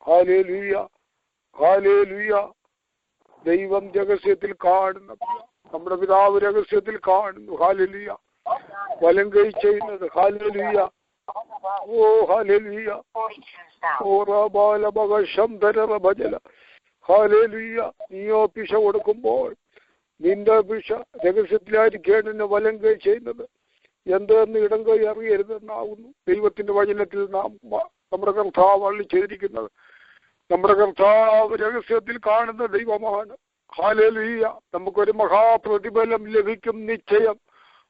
ഹല്ലേലൂയ, ഹല്ലേലൂയ. ദൈവം രഹസ്യത്തിൽ കാണുന്ന, നമ്മുടെ പിതാവ് രഹസ്യത്തിൽ കാണുന്നു. ഹല്ലേലൂയ. വലം കൈ ചെയ്യുന്നത്, ഹല്ലേലൂയ. ഓ ഹല്ലേലൂയ. ഓ റബാലബഗശംധരബജല. ഹല്ലേലൂയ. നീയോ പിശ കൊടുക്കുമ്പോൾ നിന്റെ പിശ രഹസ്യത്തിലായിരിക്കേണ്ട വലം കൈ ചെയ്യുന്നത് എന്തെന്ന് ഇടം കൈ അറിയരുതെന്നാകുന്നു ദൈവത്തിന്റെ വചനത്തിൽ നമ്മുടെ കർത്താവ് അരുളി ചെയ്തിരിക്കുന്നത്. നമ്മുടെ കർത്താവ് രഹസ്യത്തിൽ കാണുന്ന ദൈവമാണ്. ഹല്ലേലൂയ. നമുക്കൊരു മഹാപ്രതിഫലം ലഭിക്കും നിശ്ചയം.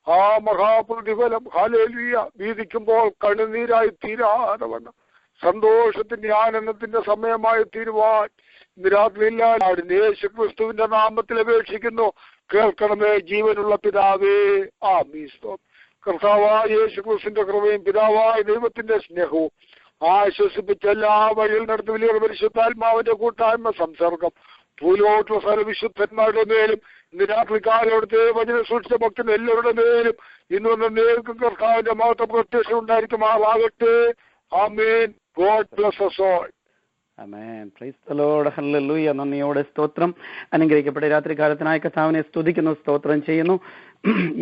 ആ മഹാപ്രതിഫലം ഹല്ലേലൂയ വീതിക്കുമ്പോൾ കണ്ണുനീരായി തീരാതെ വണ്ണം സന്തോഷത്തിന്റെ ആനന്ദത്തിന്റെ സമയമായി തീരുവാൻ ഇന്ന് രാത്രിയില്ലാടിന് യേശു ക്രിസ്തുവിന്റെ നാമത്തിൽ അപേക്ഷിക്കുന്നു. കേൾക്കണമേ ജീവനുള്ള പിതാവേ. ആമീൻ. കർത്താവായ യേശു ക്രിസ്തുവിന്റെ കൃപയും പിതാവായ ദൈവത്തിന്റെ സ്നേഹവും ആശ്വസിപ്പിച്ച എല്ലാ വഴിയിൽ നടത്തി വലിയ പരിശുദ്ധാത്മാവിന്റെ കൂട്ടായ്മ സംസർഗം ഭൂലോട്ടുള്ള സർവ്വവിശുദ്ധന്മാരുടെ മേലും ഇന്ന് രാത്രികാലത്തെ വചന സൂക്ഷിച്ച ഭക്തൻ എല്ലാവരുടെ മേലും ഇന്ന് നേർക്കും കർത്താവിന്റെ മഹത്വ പ്രത്യക്ഷം ഉണ്ടായിരിക്കുമാറാകട്ടെ. Amen. God bless us all. Amen. Praise the Lord. Hallelujah. നന്ദിയോടെ സ്തോത്രം. അനുഗ്രഹിക്കപ്പെട്ട രാത്രികാലത്തിനായി കർത്താവിനെ സ്തുതിക്കുന്നു, സ്തോത്രം ചെയ്യുന്നു.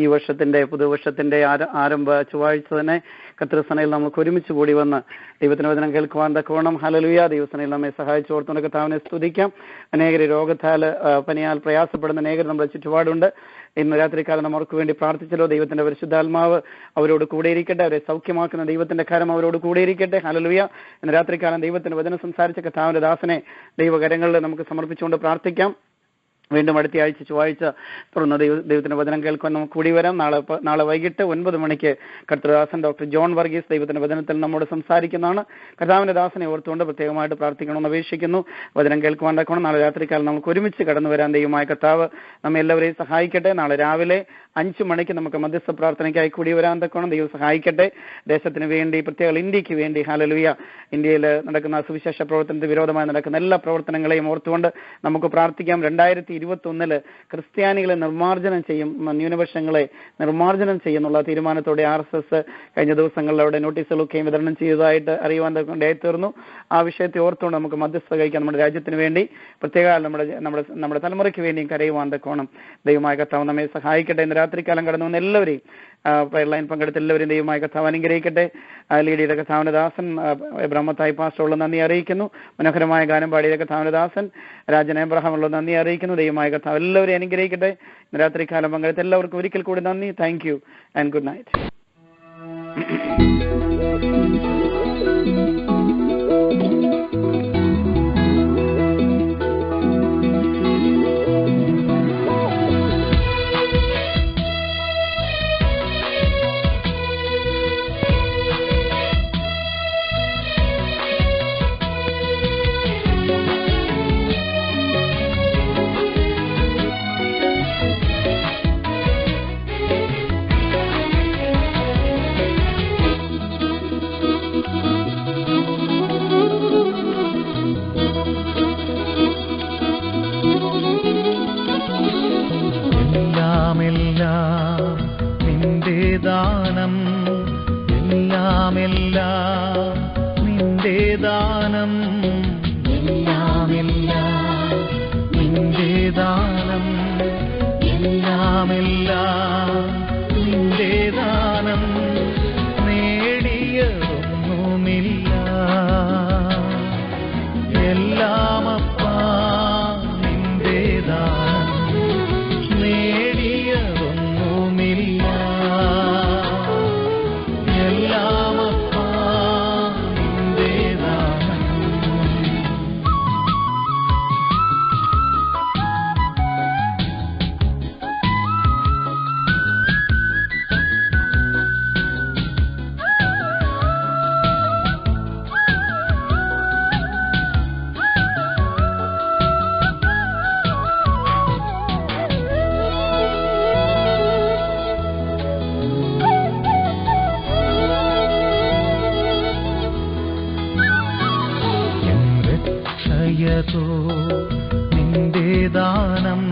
ഈ വർഷത്തിന്റെ പുതുവർഷത്തിന്റെ ആരംഭ ചൊവ്വാഴ്ച തന്നെ കർത്തൃസനയിൽ നമുക്ക് ഒരുമിച്ച് കൂടി വന്ന് ദൈവത്തിന്റെ വചനം കേൾക്കുവാൻ തക്കവണ്ണം ഹല്ലേലൂയ ദൈവസനയിൽ നമ്മെ സഹായിച്ചോർത്തുകൊണ്ട് കർത്താവിനെ സ്തുതിക്കാം. അനേകര് രോഗത്താൽ പനിയാൽ പ്രയാസപ്പെടുന്ന അനേകർ നമ്മുടെ ചുറ്റുപാടുണ്ട്. ഇന്ന് രാത്രികാലം നമ്മൾക്ക് വേണ്ടി പ്രാർത്ഥിച്ചല്ലോ. ദൈവത്തിന്റെ പരിശുദ്ധാത്മാവ് അവരോട് കൂടെ ഇരിക്കട്ടെ. അവരെ സൗഖ്യമാക്കുന്ന ദൈവത്തിന്റെ കരം അവരോട് കൂടെ ഇരിക്കട്ടെ. ഹല്ലേലൂയ. ഇന്ന് രാത്രികാലം ദൈവത്തിന്റെ വചനം സംസാരിച്ച കർത്താവിന്റെ ദാസനെ ദൈവകരങ്ങളിൽ നമുക്ക് സമർപ്പിച്ചുകൊണ്ട് പ്രാർത്ഥിക്കാം. വീണ്ടും അടുത്ത ആഴ്ച ചൊവ്വാഴ്ച തുറന്ന് ദൈവത്തിന്റെ വചനം കേൾക്കാൻ നമുക്ക് കൂടി വരാം. നാളെ വൈകിട്ട് 9 മണിക്ക് കർത്തൃദാസൻ ഡോക്ടർ ജോൺ വർഗീസ് ദൈവത്തിന്റെ വചനത്തിൽ നമ്മോട് സംസാരിക്കുന്നതാണ്. കർത്താവിന്റെ ദാസനെ ഓർത്തുകൊണ്ട് പ്രത്യേകമായിട്ട് പ്രാർത്ഥിക്കണമെന്ന് അപേക്ഷിക്കുന്നു. വചനം കേൾക്കുവാൻ തക്കണം. നാളെ രാത്രിക്കാലം നമുക്ക് ഒരുമിച്ച് കടന്നു വരാൻ ദൈവമായ കർത്താവ് നമ്മെ എല്ലാവരെയും സഹായിക്കട്ടെ. നാളെ രാവിലെ 5 മണിക്ക് നമുക്ക് മധ്യസ്ഥ പ്രാർത്ഥനയ്ക്കായി കൂടി വരാൻ തക്കണം. ദൈവം സഹായിക്കട്ടെ. ദേശത്തിന് വേണ്ടി, പ്രത്യേക ഇന്ത്യക്ക് വേണ്ടി ഹല്ലേലൂയ, ഇന്ത്യയിൽ നടക്കുന്ന സുവിശേഷ പ്രവർത്തനത്തിന് വിരോധമായി നടക്കുന്ന എല്ലാ പ്രവർത്തനങ്ങളെയും ഓർത്തുകൊണ്ട് നമുക്ക് പ്രാർത്ഥിക്കാം. 2021 ക്രിസ്ത്യാനികളെ നിർമ്മാർജ്ജനം ചെയ്യും, ന്യൂനപക്ഷങ്ങളെ നിർമ്മാർജ്ജനം ചെയ്യുന്നുള്ള തീരുമാനത്തോടെ RSS കഴിഞ്ഞ ദിവസങ്ങളിൽ അവിടെ നോട്ടീസുകളൊക്കെ വിതരണം ചെയ്തതായിട്ട് അറിയുവാൻ തീർന്നു. ആ വിഷയത്തെ ഓർത്തുകൊണ്ട് നമുക്ക് മധ്യസ്ഥ കഴിക്കാം. നമ്മുടെ രാജ്യത്തിന് വേണ്ടി, പ്രത്യേക നമ്മുടെ തലമുറയ്ക്ക് വേണ്ടിയും കരയുവാൻ തക്കോണം ദൈവമായ കർത്താവ് നമ്മെ സഹായിക്കട്ടെ. ഇന്ന് രാത്രികാലം കടന്നു വന്ന എല്ലാവരെയും പ്രയർ ലൈൻ പങ്കെടുത്ത എല്ലാവരെയും ദൈവമായ കർത്താവ് അനുഗ്രഹിക്കട്ടെ. ലീഡിയുടെ കർത്താവിന്റെ ദാസൻ ബ്രഹ്മത്തായി പാസ്റ്ററുള്ള നന്ദി അറിയിക്കുന്നു. മനോഹരമായ ഗാനം പാടിയ കർത്താവിന്റെ ദാസൻ രാജൻ എബ്രഹാമുള്ള നന്ദി അറിയിക്കുന്നു. ദൈവമായ കർത്താവ് എല്ലാവരെയും അനുഗ്രഹിക്കട്ടെ. ഇന്ന് രാത്രികാലം പങ്കെടുത്ത എല്ലാവർക്കും ഒരിക്കൽ കൂടി നന്ദി. Thank you and good night. നിന്റെ ദാനം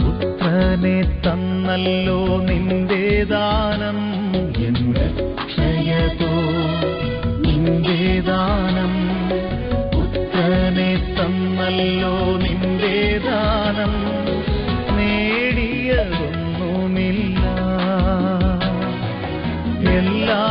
പുത്രനെ തന്നല്ലോ, നിന്റെ ദാനം എൻ രക്ഷയതോ, നിന്റെ ദാനം പുത്രനെ തന്നല്ലോ, നിന്റെ ദാനം നേടിയതൊന്നുമില്ല, എല്ലാ